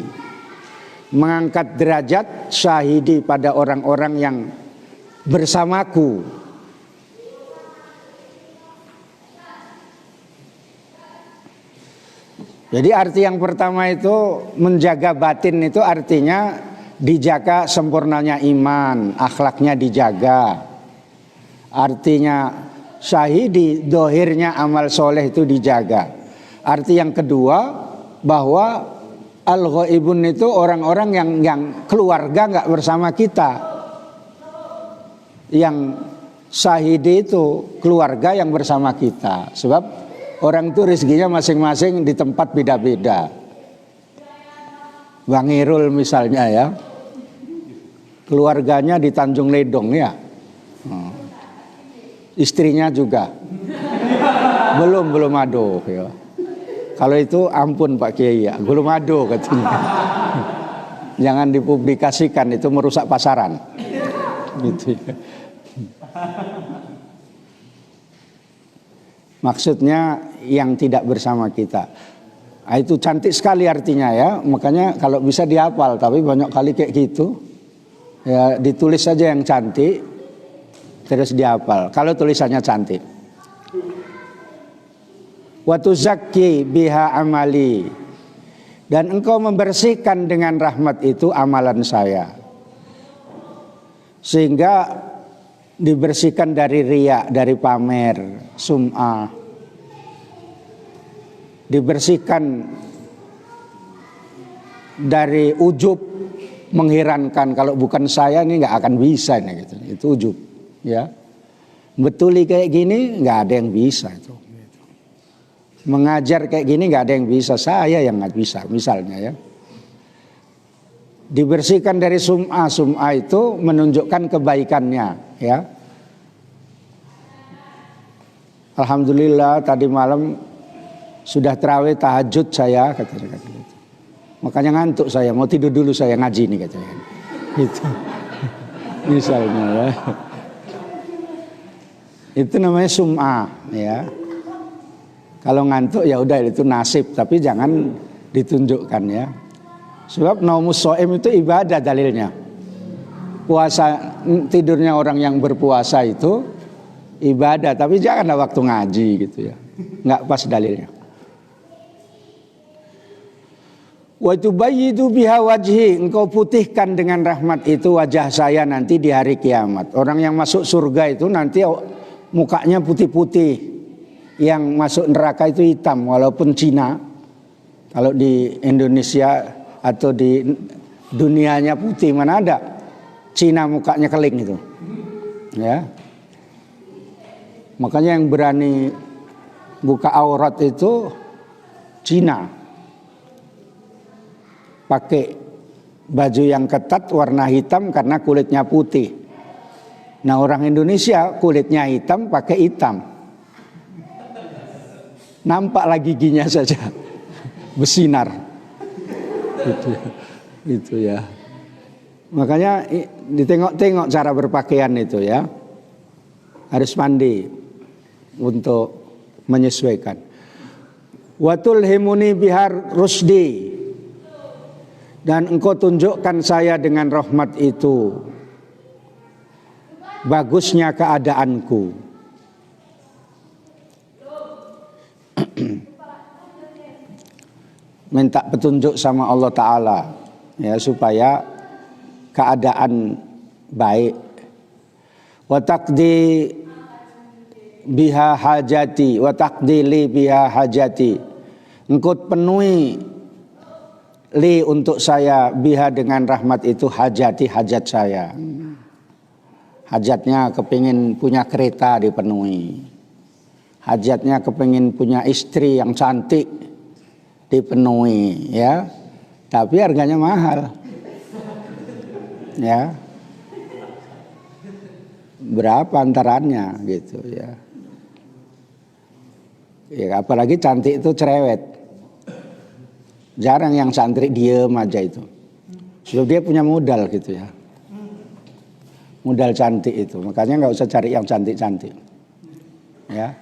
Mengangkat derajat syahidi pada orang-orang yang bersamaku. Jadi arti yang pertama itu menjaga batin itu artinya dijaga sempurnanya iman, akhlaknya dijaga. Artinya syahidi dohirnya amal soleh itu dijaga. Arti yang kedua bahwa al-ghaibun itu orang-orang yang keluarga nggak bersama kita. Yang syahidi itu keluarga yang bersama kita. Sebab orang itu rezekinya masing-masing di tempat beda-beda. Bang Irul misalnya ya, keluarganya di Tanjung Ledong ya. Istrinya juga belum ado ya. Kalau itu ampun Pak Kiai ya, belum ado katanya. Jangan dipublikasikan, itu merusak pasaran. Gitu ya. Maksudnya yang tidak bersama kita. Nah, itu cantik sekali artinya ya. Makanya kalau bisa dihafal, tapi banyak kali kayak gitu. Ya ditulis saja yang cantik. Terus dihafal kalau tulisannya cantik. Wa tuzakki biha amali dan engkau membersihkan dengan rahmat itu amalan saya. sehingga dibersihkan dari riya, dari pamer, sum'ah, dibersihkan dari ujub, mengherankan, kalau bukan saya ini nggak akan bisa nih, gitu. Itu ujub, ya. Betuli kayak gini nggak ada yang bisa itu. Mengajar kayak gini nggak ada yang bisa, saya yang nggak bisa, misalnya, ya. Dibersihkan dari sum'ah, sum'ah itu menunjukkan kebaikannya, ya. Alhamdulillah tadi malam sudah tarawih tahajud saya, katanya gitu. Makanya ngantuk saya, mau tidur dulu saya ngaji nih, katanya. Itu misalnya, ya. Itu namanya sum'ah, ya. Kalau ngantuk ya udah, itu nasib, tapi jangan ditunjukkan, ya. Sebab naumus shaim itu ibadah dalilnya. Puasa, tidurnya orang yang berpuasa itu ibadah, tapi janganlah waktu ngaji, gitu, ya. Nggak pas dalilnya. Wa tubayyidu biha wajhi, engkau putihkan dengan rahmat itu wajah saya nanti di hari kiamat. Orang yang masuk surga itu nanti mukanya putih-putih. Yang masuk neraka itu hitam, walaupun Cina. Kalau di Indonesia atau di dunianya putih, mana ada Cina mukanya keling itu, ya. Makanya yang berani buka aurat itu Cina, pakai baju yang ketat warna hitam karena kulitnya putih. Nah, orang Indonesia kulitnya hitam pakai hitam, nampaklah giginya saja bersinar, itu ya. Makanya ditengok-tengok cara berpakaian itu, ya. Harus mandi untuk menyesuaikan. Watul himuni bihar rusdi, dan engkau tunjukkan saya dengan rahmat itu bagusnya keadaanku. Minta petunjuk sama Allah Ta'ala, ya, supaya keadaan baik. Wa taqdi biha hajati, wa taqdili biha hajati, engkau penuhi li untuk saya biha dengan rahmat itu hajati, hajat saya. Hajatnya kepingin punya kereta dipenuhi, hajatnya kepingin punya istri yang cantik dipenuhi, ya. Tapi harganya mahal, ya. Berapa antarannya, gitu, ya. Ya, apalagi cantik itu cerewet. Jarang yang santri diem aja itu. Sebab dia punya modal, gitu, ya. Modal cantik itu. Makanya nggak usah cari yang cantik-cantik, ya.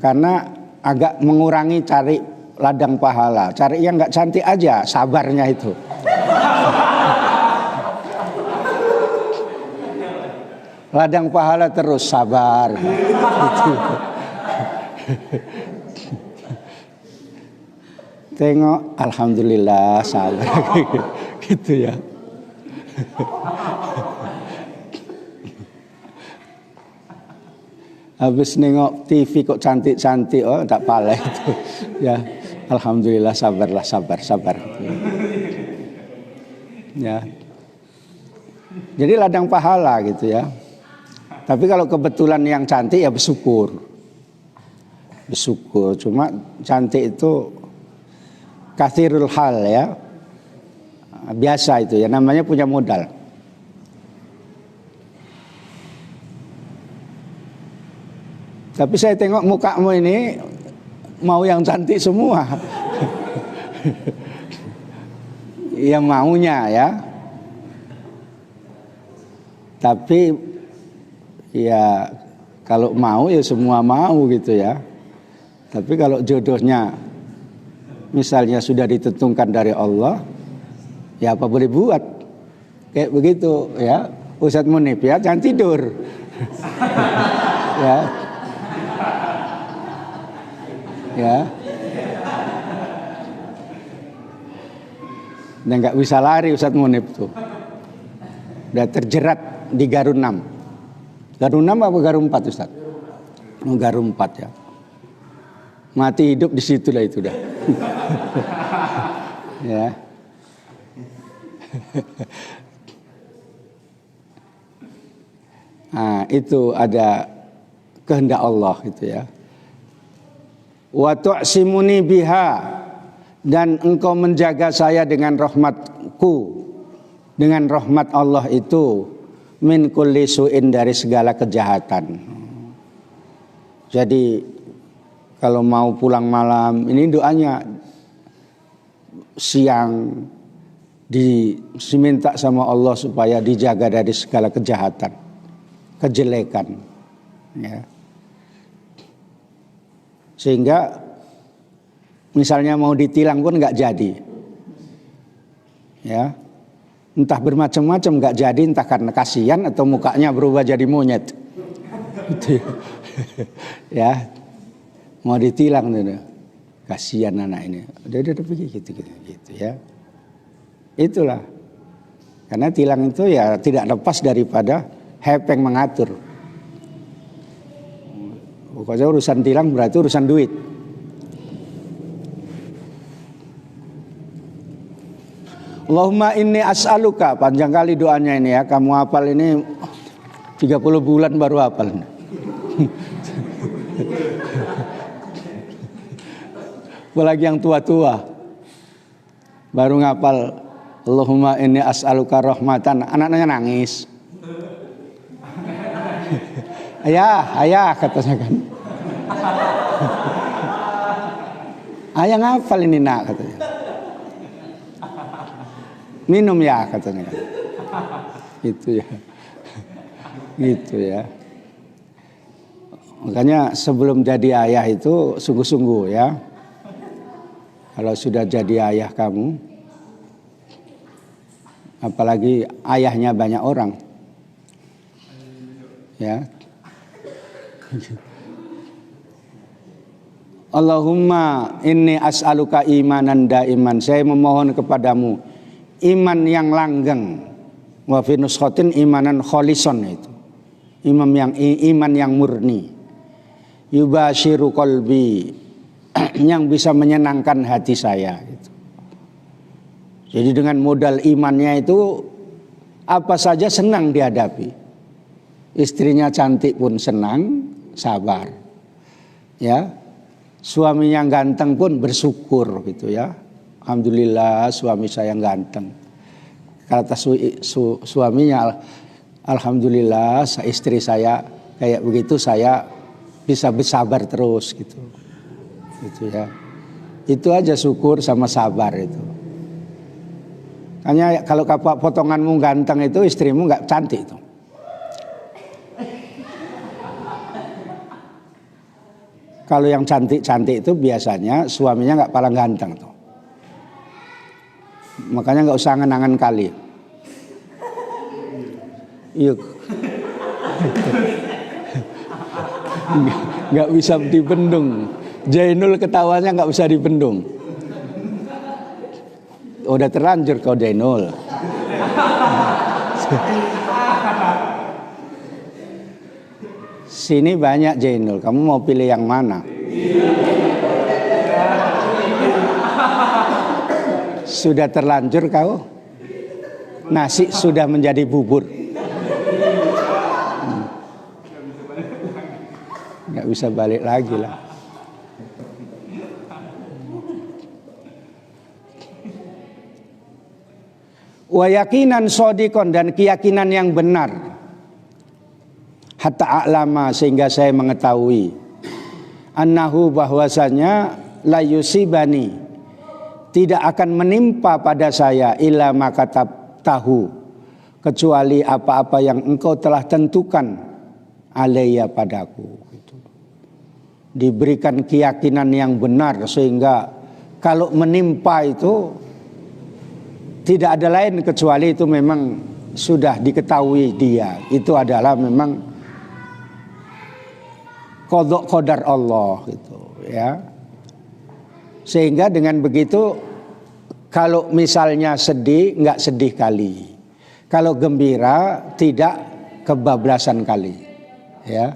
Karena agak mengurangi cari ladang pahala. Cari yang nggak cantik aja, sabarnya itu. Ladang pahala terus, sabar. Tengok, alhamdulillah, sabar. Gitu, ya. Habis nengok TV kok cantik-cantik, oh tak pala itu, ya. Alhamdulillah, sabarlah, sabar. Ya. Jadi ladang pahala, gitu, ya. Tapi kalau kebetulan yang cantik ya bersyukur. Cuma cantik itu kathirul hal, ya. Biasa itu, ya, namanya punya modal. Tapi saya tengok mukamu ini mau yang cantik semua. Ya maunya, ya. Tapi ya kalau mau ya semua mau, gitu, ya. Tapi kalau jodohnya misalnya sudah ditentukan dari Allah, ya apa boleh buat. Kayak begitu, ya. Ustadz Munib, ya, jangan tidur. Ya. Ya. Dan nggak bisa lari Ustadz Munib tuh. udah terjerat di Garum 6. Garum 6 apa Garum 4 Ustaz? Oh, Garum 4 ya. Mati hidup di situ lah itu dah. Ya. Nah, itu ada kehendak Allah itu ya. Wa tu'simuni biha, dan engkau menjaga saya dengan rahmatku, dengan rahmat Allah itu, min kulli su'in, dari segala kejahatan. Jadi kalau mau pulang malam, ini doanya siang diminta sama Allah supaya dijaga dari segala kejahatan, kejelekan, ya. Sehingga misalnya mau ditilang pun nggak jadi, ya. Entah bermacam-macam nggak jadi, entah karena kasihan atau mukanya berubah jadi monyet, gitu ya. Mau ditilang tuh, kasihan anak ini, udah pergi gitu ya. Itulah, karena tilang itu ya tidak lepas daripada hepeng mengatur. Pokoknya urusan tilang berarti urusan duit. Allahumma inni as'aluka, panjang kali doanya ini ya, kamu hafal ini 30 bulan baru hafal. Apalagi yang tua-tua baru ngapal Allahumma inni as'aluka rahmatan, anaknya nangis. Ayah katanya kan. Ayah ngapal ini nak, katanya. Minum ya katanya kan. Gitu ya. Gitu ya. Makanya sebelum jadi ayah itu sungguh-sungguh ya. Kalau sudah jadi ayah kamu, apalagi ayahnya banyak orang, ya. Allahumma inni as'aluka imanan daiman, saya memohon kepadamu iman yang langgeng. Wa fi nuskhatin imanan kholison, itu iman yang murni. Yubashiru qalbi, yang bisa menyenangkan hati saya itu. Jadi dengan modal imannya itu apa saja senang dihadapi. Istrinya cantik pun senang, sabar. Ya. Suaminya ganteng pun bersyukur gitu ya. Alhamdulillah suami saya ganteng. Kata suaminya, alhamdulillah istri saya kayak begitu, saya bisa bersabar terus gitu. Gitu ya. Itu aja syukur sama sabar itu. Hanya kalau potonganmu ganteng itu istrimu nggak cantik itu. Kalau yang cantik-cantik itu biasanya suaminya nggak paling ganteng tuh. Makanya nggak usah angan-angan kali. Yuk. Nggak bisa dibendung. Jainul ketawanya nggak bisa dibendung. Udah terlanjur kau Jainul. Sini banyak Jainul, kamu mau pilih yang mana? Sudah terlanjur kau? Nasi sudah menjadi bubur. Nggak bisa balik lagi lah. Wa yakinan shodiqon, dan keyakinan yang benar. Hatta a'lama, sehingga saya mengetahui. Annahu, bahwasanya la yusibani, tidak akan menimpa pada saya illa ma katabtahu, kecuali apa-apa yang engkau telah tentukan alayya padaku. Diberikan keyakinan yang benar sehingga kalau menimpa itu tidak ada lain kecuali itu memang sudah diketahui dia. Itu adalah memang qadha qadar Allah gitu ya. Sehingga dengan begitu kalau misalnya sedih, enggak sedih kali. Kalau gembira tidak kebablasan kali, ya.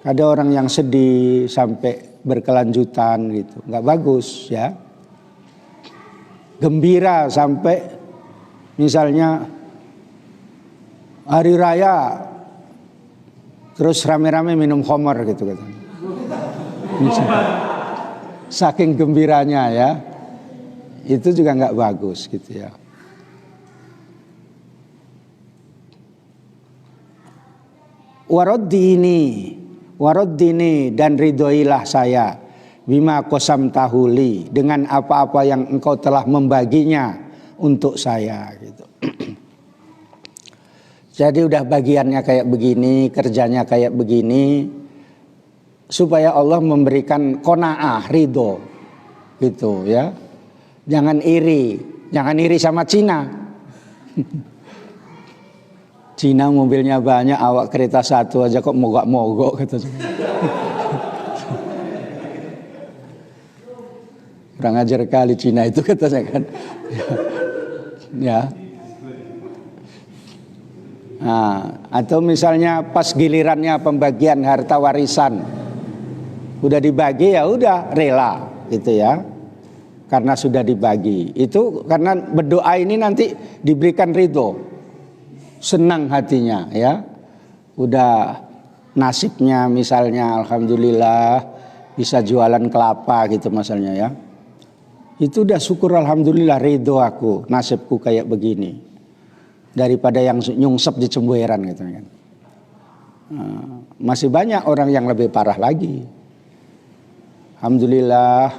Ada orang yang sedih sampai berkelanjutan gitu, nggak bagus ya. Gembira sampai misalnya hari raya terus rame-rame minum khamar gitu katanya. Saking gembiranya ya, itu juga nggak bagus gitu ya. Waroddini dan ridhoilah saya bima qasam tahuli, dengan apa-apa yang engkau telah membaginya untuk saya gitu. Jadi udah bagiannya kayak begini, kerjanya kayak begini, supaya Allah memberikan qanaah, ridho gitu ya. Jangan iri sama Cina. Cina mobilnya banyak, awak kereta satu aja kok mogok-mogok kata saya. Kurang ajar kali Cina itu kata saya kan. Ya. Nah, atau misalnya pas gilirannya pembagian harta warisan, udah dibagi ya udah rela gitu ya. Karena sudah dibagi. Itu karena berdoa ini nanti diberikan ridho. Senang hatinya ya, udah nasibnya misalnya alhamdulillah bisa jualan kelapa gitu misalnya ya, itu udah syukur alhamdulillah, ridho aku nasibku kayak begini daripada yang nyungsep di cembueran gitu kan. Masih banyak orang yang lebih parah lagi. Alhamdulillah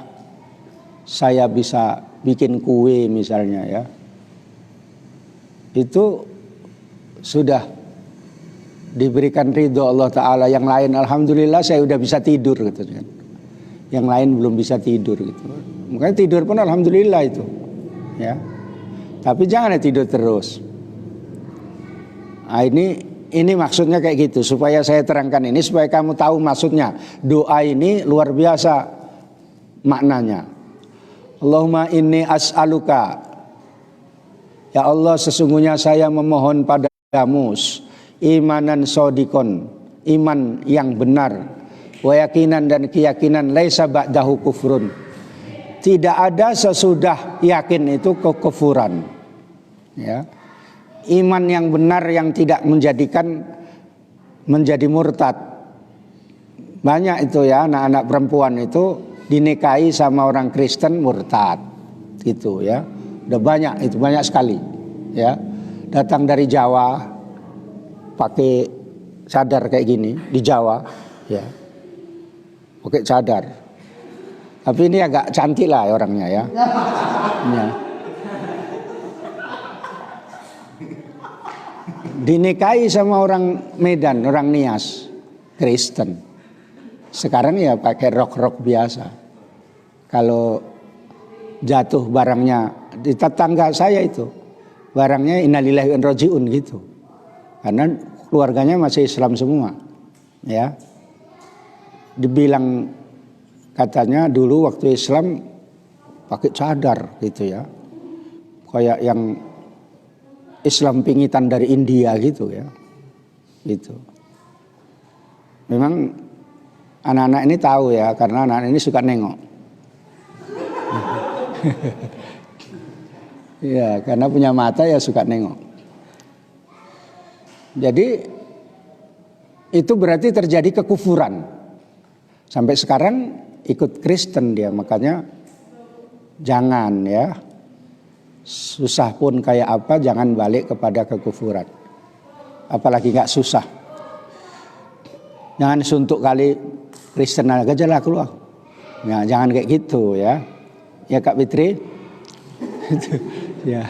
saya bisa bikin kue misalnya ya, itu sudah diberikan ridho Allah Ta'ala. Yang lain alhamdulillah saya udah bisa tidur gitu kan. Yang lain belum bisa tidur gitu. Makanya tidur pun alhamdulillah itu ya. Tapi jangan tidur terus. Nah, ini maksudnya kayak gitu, supaya saya terangkan ini supaya kamu tahu maksudnya. Doa ini luar biasa maknanya. Allahumma inni as'aluka, ya Allah sesungguhnya saya memohon pada kamu imanan sodikon, iman yang benar, wa yakinan dan keyakinan laisa ba'dahu kufrun, tidak ada sesudah yakin itu kekufuran ya. Iman yang benar yang tidak menjadikan menjadi murtad. Banyak itu ya, anak-anak perempuan itu dinikahi sama orang Kristen murtad gitu ya. Udah banyak, itu banyak sekali ya. Datang dari Jawa pakai cadar kayak gini di Jawa ya, pakai cadar, tapi ini agak cantik lah orangnya ya. Ya. Dinikahi sama orang Medan, orang Nias, Kristen. Sekarang ya pakai rok-rok biasa. Kalau jatuh barangnya di tetangga saya itu, barangnya innalillahi wa inna ilaihi raji'un gitu. Karena keluarganya masih Islam semua. Ya. Dibilang katanya dulu waktu Islam pakai cadar gitu ya. Kayak yang Islam pingitan dari India gitu ya. Gitu. Memang anak-anak ini tahu ya, karena anak-anak ini suka nengok. Ya, karena punya mata ya suka nengok. Jadi itu berarti terjadi kekufuran. Sampai sekarang ikut Kristen dia, makanya jangan ya. Susah pun kayak apa, jangan balik kepada kekufuran. Apalagi nggak susah. Jangan suntuk kali Kristen aja lah keluar. Ya, jangan kayak gitu ya. Ya Kak Fitri. Ya.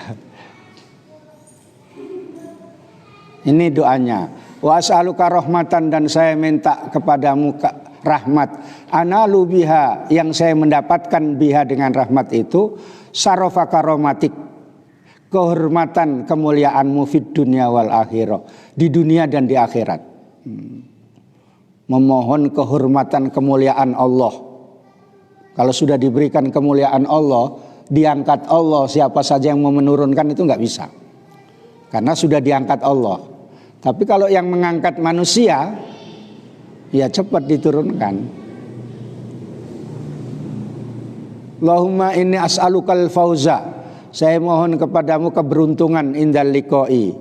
Ini doanya. Wa as'aluka rahmatan, dan saya minta kepadamu rahmat. Analu biha, yang saya mendapatkan biha dengan rahmat itu, sarofa karomatik, kehormatan kemuliaanmu fid dunia wal akhirah, di dunia dan di akhirat. Memohon kehormatan kemuliaan Allah. Kalau sudah diberikan kemuliaan Allah, diangkat Allah, siapa saja yang mau menurunkan itu nggak bisa. karena sudah diangkat Allah. Tapi kalau yang mengangkat manusia, ya cepat diturunkan. Allahumma inni as'alukal fauza. Saya mohon kepadamu keberuntungan indal liqa'i,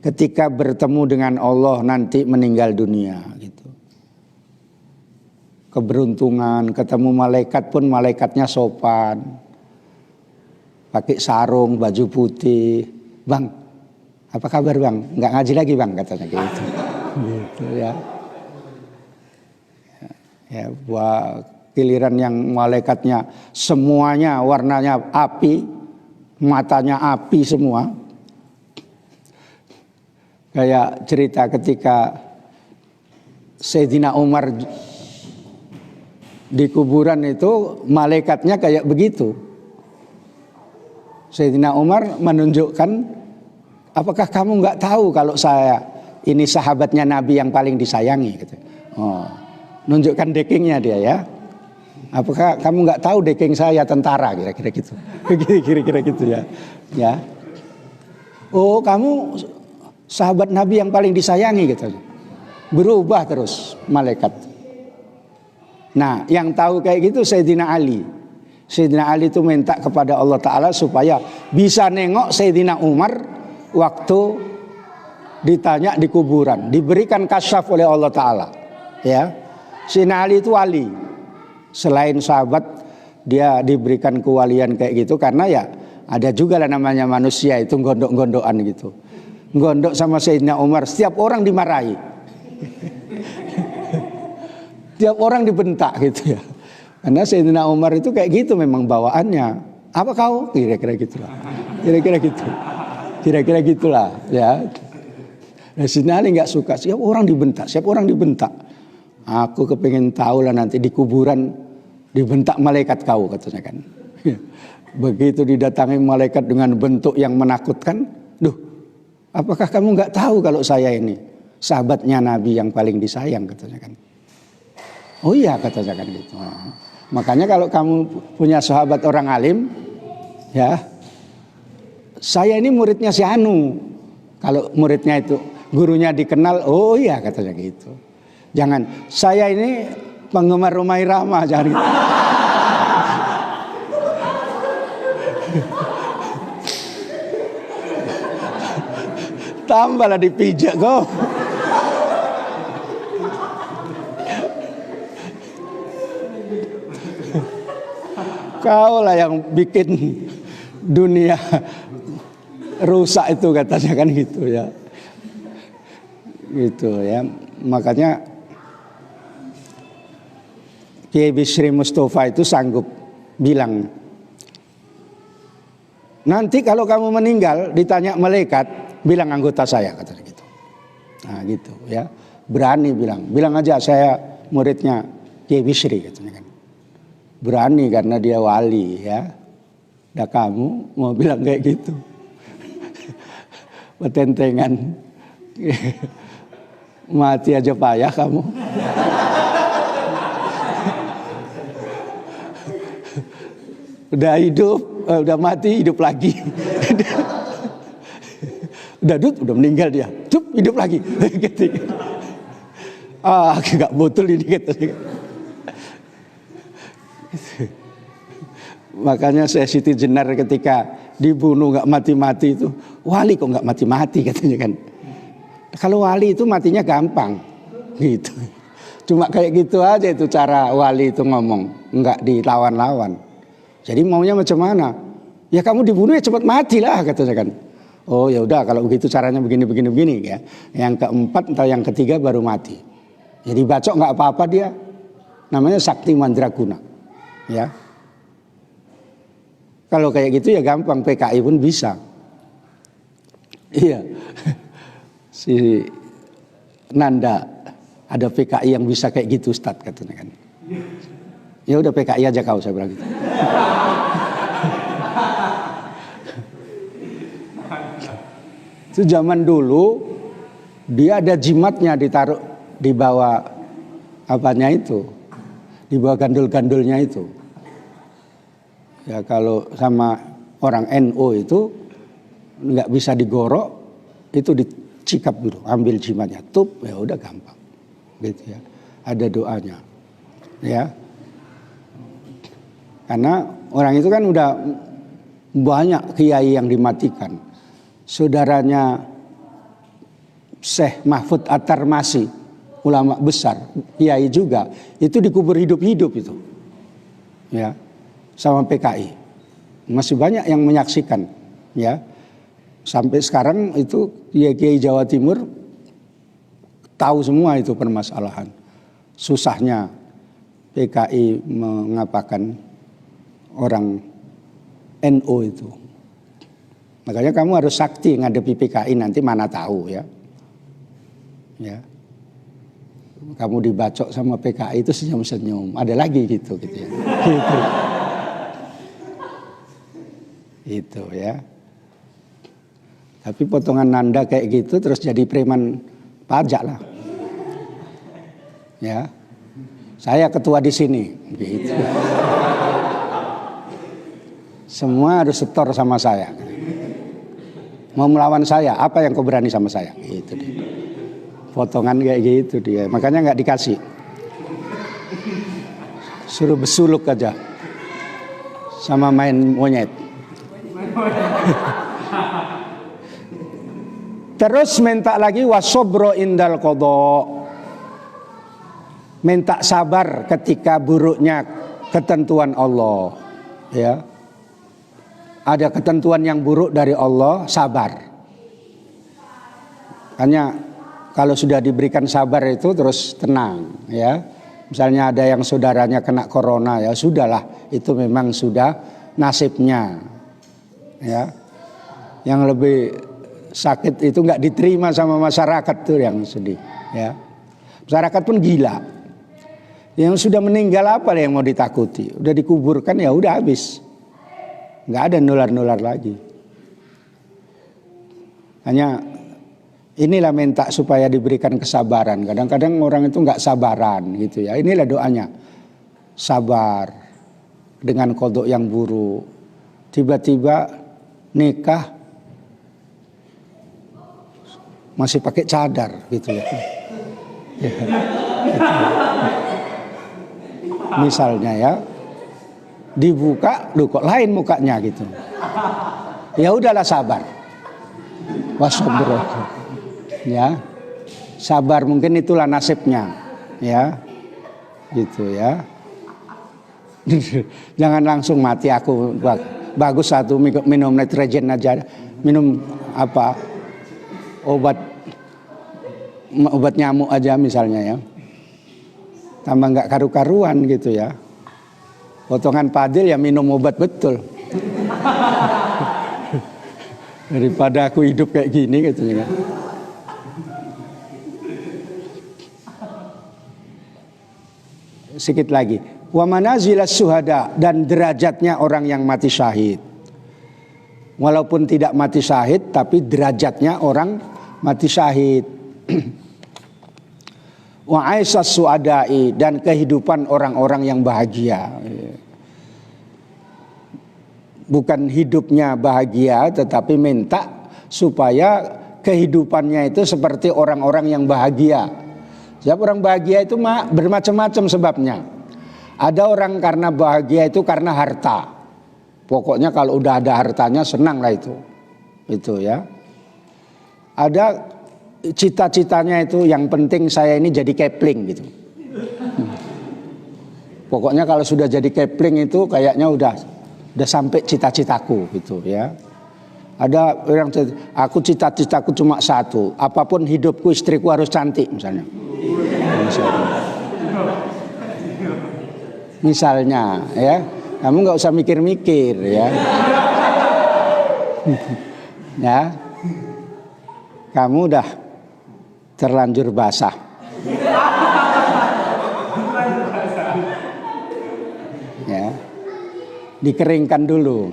ketika bertemu dengan Allah nanti meninggal dunia gitu. Keberuntungan ketemu malaikat pun malaikatnya sopan. Pakai sarung, baju putih. Bang, apa kabar bang? Nggak ngaji lagi bang, katanya gitu. Gitu ya. Ya, buat giliran yang malaikatnya semuanya warnanya api, matanya api semua. Kayak cerita ketika Sayyidina Umar di kuburan itu, malaikatnya kayak begitu. Sayyidina Umar menunjukkan, apakah kamu nggak tahu kalau saya ini sahabatnya Nabi yang paling disayangi? Gitu. Oh, nunjukkan dekingnya dia ya. Apakah kamu nggak tahu deking saya tentara? Kira-kira gitu. Kira-kira gitu ya. Ya. Oh, kamu sahabat Nabi yang paling disayangi gitu. Berubah terus malaikat. Nah, yang tahu kayak gitu Sayyidina Ali. Sayyidina Ali itu minta kepada Allah Ta'ala supaya bisa nengok Sayyidina Umar waktu ditanya di kuburan, diberikan kasyaf oleh Allah Ta'ala. Ya, Sayyidina Ali itu wali. Selain sahabat, dia diberikan kewalian kayak gitu karena ya ada juga lah namanya manusia itu gondok-gondokan gitu. Gondok sama Sayyidina Umar, setiap orang dimarahi. Setiap orang dibentak gitu ya. Karena Sayyidina Umar itu kayak gitu memang bawaannya. Apa kau? Kira-kira gitulah. Kira-kira gitu. Kira-kira gitulah ya. Nah, Sayyidina Ali nggak suka. Siapa orang dibentak. Aku kepengen tahu lah nanti di kuburan dibentak malaikat kau, katanya kan. Begitu didatangi malaikat dengan bentuk yang menakutkan. Duh, apakah kamu nggak tahu kalau saya ini sahabatnya Nabi yang paling disayang, katanya kan. Oh iya, katanya kan gitu. Makanya kalau kamu punya sahabat orang alim, ya, saya ini muridnya si Anu. Kalau muridnya itu gurunya dikenal, oh iya, katanya gitu. Jangan, saya ini penggemar Rumah Irama, jangan gitu. Tambahlah dipijak kok. Kau lah yang bikin dunia rusak itu, katanya kan gitu ya. Gitu ya. Makanya Kiai Bisri Mustafa itu sanggup bilang, nanti kalau kamu meninggal ditanya malaikat, bilang anggota saya, katanya gitu. Nah gitu ya. Berani bilang aja saya muridnya Kiai Bisri, katanya kan. Berani karena dia wali ya. Dah kamu mau bilang kayak gitu. Petentengan. Mati aja payah kamu. Udah hidup, udah mati, hidup lagi. Udah meninggal dia. Hidup lagi. Gak betul ini, katanya. Makanya saya Siti Jenar ketika dibunuh gak mati-mati itu, wali kok gak mati-mati, katanya kan. Kalau wali itu matinya gampang gitu. Cuma kayak gitu aja itu cara wali itu ngomong, gak dilawan-lawan. Jadi maunya macam mana? Ya kamu dibunuh ya cepat matilah, katanya kan. Oh ya udah, kalau begitu caranya begini ya. Yang keempat atau yang ketiga baru mati. Jadi bacok gak apa-apa dia. Namanya Sakti Mandraguna. Ya. Kalau kayak gitu ya gampang, PKI pun bisa. Iya. Si Nanda ada PKI yang bisa kayak gitu, Ustaz, katanya kan. Ya udah PKI aja kau, saya bilang gitu. Itu zaman dulu dia ada jimatnya ditaruh di bawah apanya itu. Di bawah gandul-gandulnya itu. Ya kalau sama orang NU itu nggak bisa digorok, itu dicikap dulu, ambil jimatnya, tup, ya udah gampang, gitu ya. Ada doanya, ya. Karena orang itu kan udah banyak kiai yang dimatikan. Saudaranya Syekh Mahfud At-Tarmasi, ulama besar, kiai juga, itu dikubur hidup-hidup itu, ya, sama PKI. Masih banyak yang menyaksikan, ya. Sampai sekarang itu kiai Jawa Timur tahu semua itu permasalahan. Susahnya PKI mengapakan orang NU itu. Makanya kamu harus sakti ngadepi PKI nanti, mana tahu ya. Ya. Kamu dibacok sama PKI itu senyum-senyum. Ada lagi gitu ya. Gitu. Itu ya. Tapi potongan nanda kayak gitu terus jadi preman pajak lah. Ya. Saya ketua di sini gitu. Semua harus setor sama saya. Mau melawan saya, apa yang kau berani sama saya? Gitu dia. Potongan kayak gitu dia. Makanya nggak dikasih. Suruh besuluk aja. Sama main monyet. Terus minta lagi wasobro indal qadha. Minta sabar ketika buruknya ketentuan Allah, ya. Ada ketentuan yang buruk dari Allah, sabar. Hanya kalau sudah diberikan sabar itu terus tenang, ya. Misalnya ada yang saudaranya kena corona, ya sudahlah, itu memang sudah nasibnya, ya. Yang lebih sakit itu nggak diterima sama masyarakat tuh yang sedih, ya. Masyarakat pun gila. Yang sudah meninggal apa yang mau ditakuti? Udah dikuburkan ya udah habis. Nggak ada nular-nular lagi. Hanya inilah minta supaya diberikan kesabaran. Kadang-kadang orang itu nggak sabaran gitu ya. Inilah doanya. Sabar dengan qadha yang buruk. Tiba-tiba nikah masih pakai cadar gitu ya. Ya, gitu. Misalnya ya, dibuka, loh kok lain mukanya gitu. Ya udahlah sabar. Wasabro. Ya. Sabar, mungkin itulah nasibnya. Ya. Gitu ya. Jangan langsung mati aku. Bagus satu minum nitrogen aja. Minum apa? Obat nyamuk aja misalnya ya. Tambah nggak karu-karuan gitu ya. Potongan padil ya minum obat betul. Daripada aku hidup kayak gini gitu ya. Sedikit lagi. Wa manazilas syuhada, dan derajatnya orang yang mati syahid. Walaupun tidak mati syahid tapi derajatnya orang mati syahid. Wa aisas suadai, dan kehidupan orang-orang yang bahagia. Bukan hidupnya bahagia, tetapi minta supaya kehidupannya itu seperti orang-orang yang bahagia. Sebab orang bahagia itu bermacam-macam sebabnya. Ada orang karena bahagia itu karena harta. Pokoknya kalau udah ada hartanya senang lah itu. Itu ya. Ada cita-citanya itu yang penting saya ini jadi Kepling gitu. Pokoknya kalau sudah jadi Kepling itu kayaknya udah sampai cita-citaku gitu ya. Ada orang aku cita-citaku cuma satu, apapun hidupku istriku harus cantik misalnya. Misalnya ya, kamu nggak usah mikir-mikir ya. Ya. Kamu udah terlanjur basah. Ya. Dikeringkan dulu.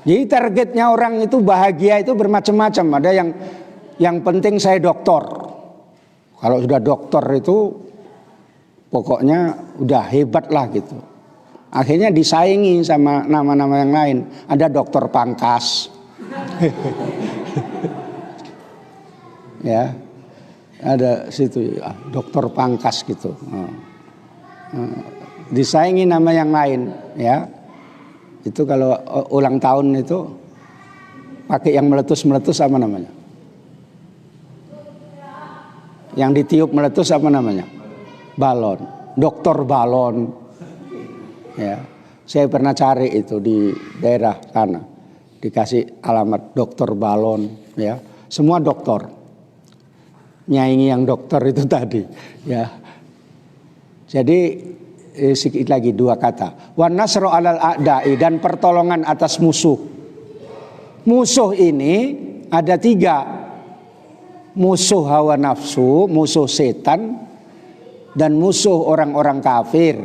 Jadi targetnya orang itu bahagia itu bermacam-macam. Ada yang penting saya doktor. Kalau sudah doktor itu pokoknya udah hebat lah gitu. Akhirnya disaingi sama nama-nama yang lain. Ada Dokter Pangkas. Ya. Ada situ Dokter Pangkas gitu. Disaingi nama yang lain, ya. Itu kalau ulang tahun itu pakai yang meletus-meletus apa namanya? Yang ditiup meletus apa namanya? Balon. Dokter balon. Ya. Saya pernah cari itu di daerah sana. Dikasih alamat dokter balon, ya. Semua dokter. Nyaingi yang dokter itu tadi, ya. Jadi sedikit lagi 2 kata. Wan nasru 'alal a'da'i, dan pertolongan atas musuh. Musuh ini ada 3. Musuh hawa nafsu, musuh setan, dan musuh orang-orang kafir.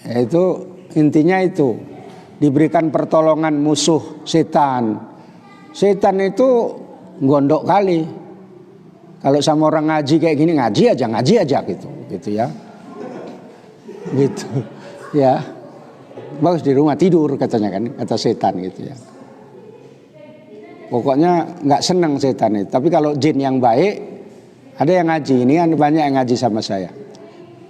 Itu intinya itu. Diberikan pertolongan musuh setan. Setan itu gondok kali. Kalau sama orang ngaji kayak gini, ngaji aja gitu ya. Gitu. Ya. Bagus di rumah tidur katanya kan, kata setan gitu ya. Pokoknya nggak senang setan itu. Tapi kalau jin yang baik, ada yang ngaji. Ini kan banyak yang ngaji sama saya.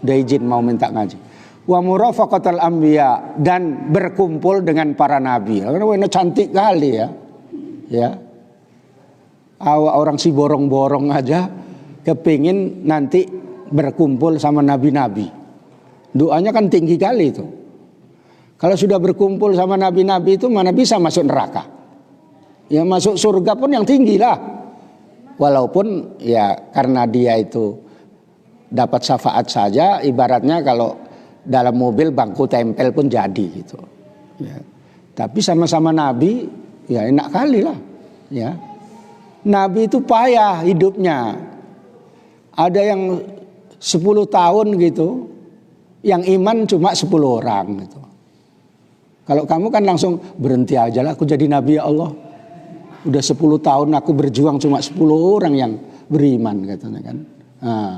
Udah izin mau minta ngaji. Wa murafaqatul anbiya, dan berkumpul dengan para nabi. Karena cantik kali ya. Ya, orang si borong-borong aja kepingin nanti berkumpul sama nabi-nabi. Doanya kan tinggi kali itu. Kalau sudah berkumpul sama nabi-nabi itu mana bisa masuk neraka? Ya masuk surga pun yang tinggi lah. Walaupun ya karena dia itu dapat syafaat saja, ibaratnya kalau dalam mobil bangku tempel pun jadi gitu. Ya. Tapi sama-sama nabi, ya enak kali lah, ya. Nabi itu payah hidupnya. Ada yang 10 tahun gitu, yang iman cuma 10 orang gitu. Kalau kamu kan langsung berhenti aja lah, aku jadi nabi ya Allah. Udah 10 tahun aku berjuang cuma 10 orang yang beriman katanya kan. Nah,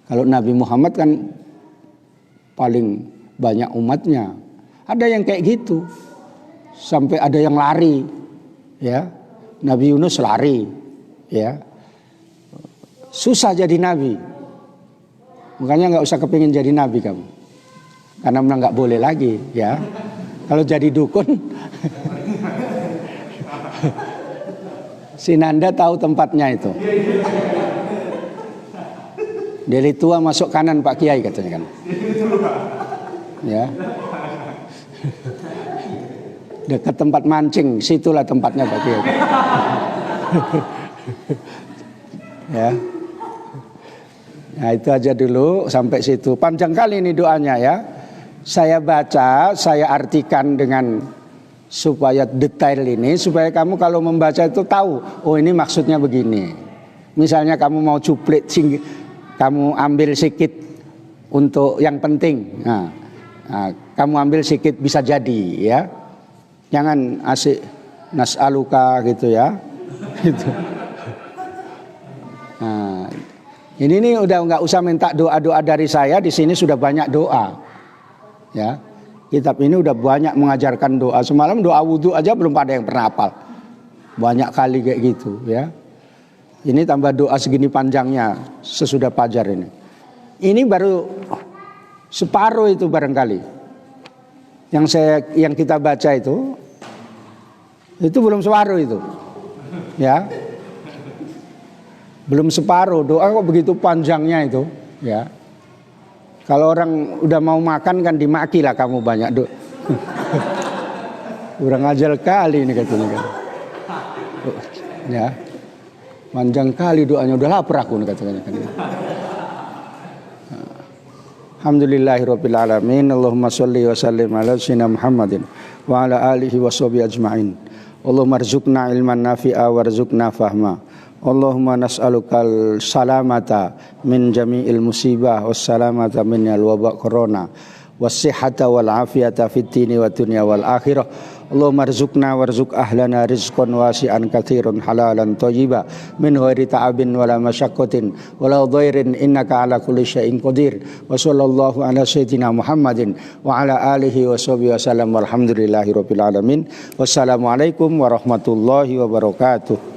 kalau Nabi Muhammad kan paling banyak umatnya. Ada yang kayak gitu. Sampai ada yang lari, ya. Nabi Yunus lari, ya. Susah jadi nabi. Makanya nggak usah kepingin jadi nabi kamu, karena memang nggak boleh lagi, ya. Kalau jadi dukun, si Nanda tahu tempatnya itu. Deli tua masuk kanan Pak Kiai katanya kan, ya. Dekat tempat mancing, situlah tempatnya Pak Kiai. Ya. Nah itu aja dulu sampai situ. Panjang kali ini doanya ya. Saya baca, saya artikan dengan supaya detail ini, supaya kamu kalau membaca itu tahu, oh ini maksudnya begini. Misalnya kamu mau cuplik, kamu ambil sedikit untuk yang penting. Nah, kamu ambil sedikit bisa jadi ya. Jangan asik nas'aluka gitu ya. Gitu. Nah, ini udah nggak usah minta doa-doa dari saya, di sini sudah banyak doa. Ya. Kitab ini udah banyak mengajarkan doa. Semalam doa wudhu aja belum ada yang pernah hafal. Banyak kali kayak gitu ya. Ini tambah doa segini panjangnya sesudah fajar ini. Ini baru separuh itu barangkali. Yang kita baca itu belum separuh itu. Ya. Belum separuh, doa kok begitu panjangnya itu, ya. Kalau orang udah mau makan kan dimaki lah kamu banyak doa. Kurang ajar kali ini katanya kan. Ya. Panjang kali doanya, udah lapar aku katanya kan. Alhamdulillahirabbil alamin. Allahumma shalli wa sallim ala sayyidina Muhammadin wa ala alihi washabihi ajmain. Allahumma rzuqna ilman nafi'a warzuqna fahma. Allahumma nas'alukal salamata min jami'il musibah was salamata min al waba corona wassihhata wal afiyata fid dini wad dunya wal akhirah. Allahumma rzuqna warzuq ahlana rizqan wasi'an katsiran halalan thayyiba min ghairi ta'abin wala masyaqqatin wala dhairin innaka ala kulli syai'in qadir. Wa sallallahu ala sayyidina Muhammadin wa ala alihi wa sahbihi wasallam walhamdulillahi rabbil alamin. Wassalamualaikum warahmatullahi wabarakatuh.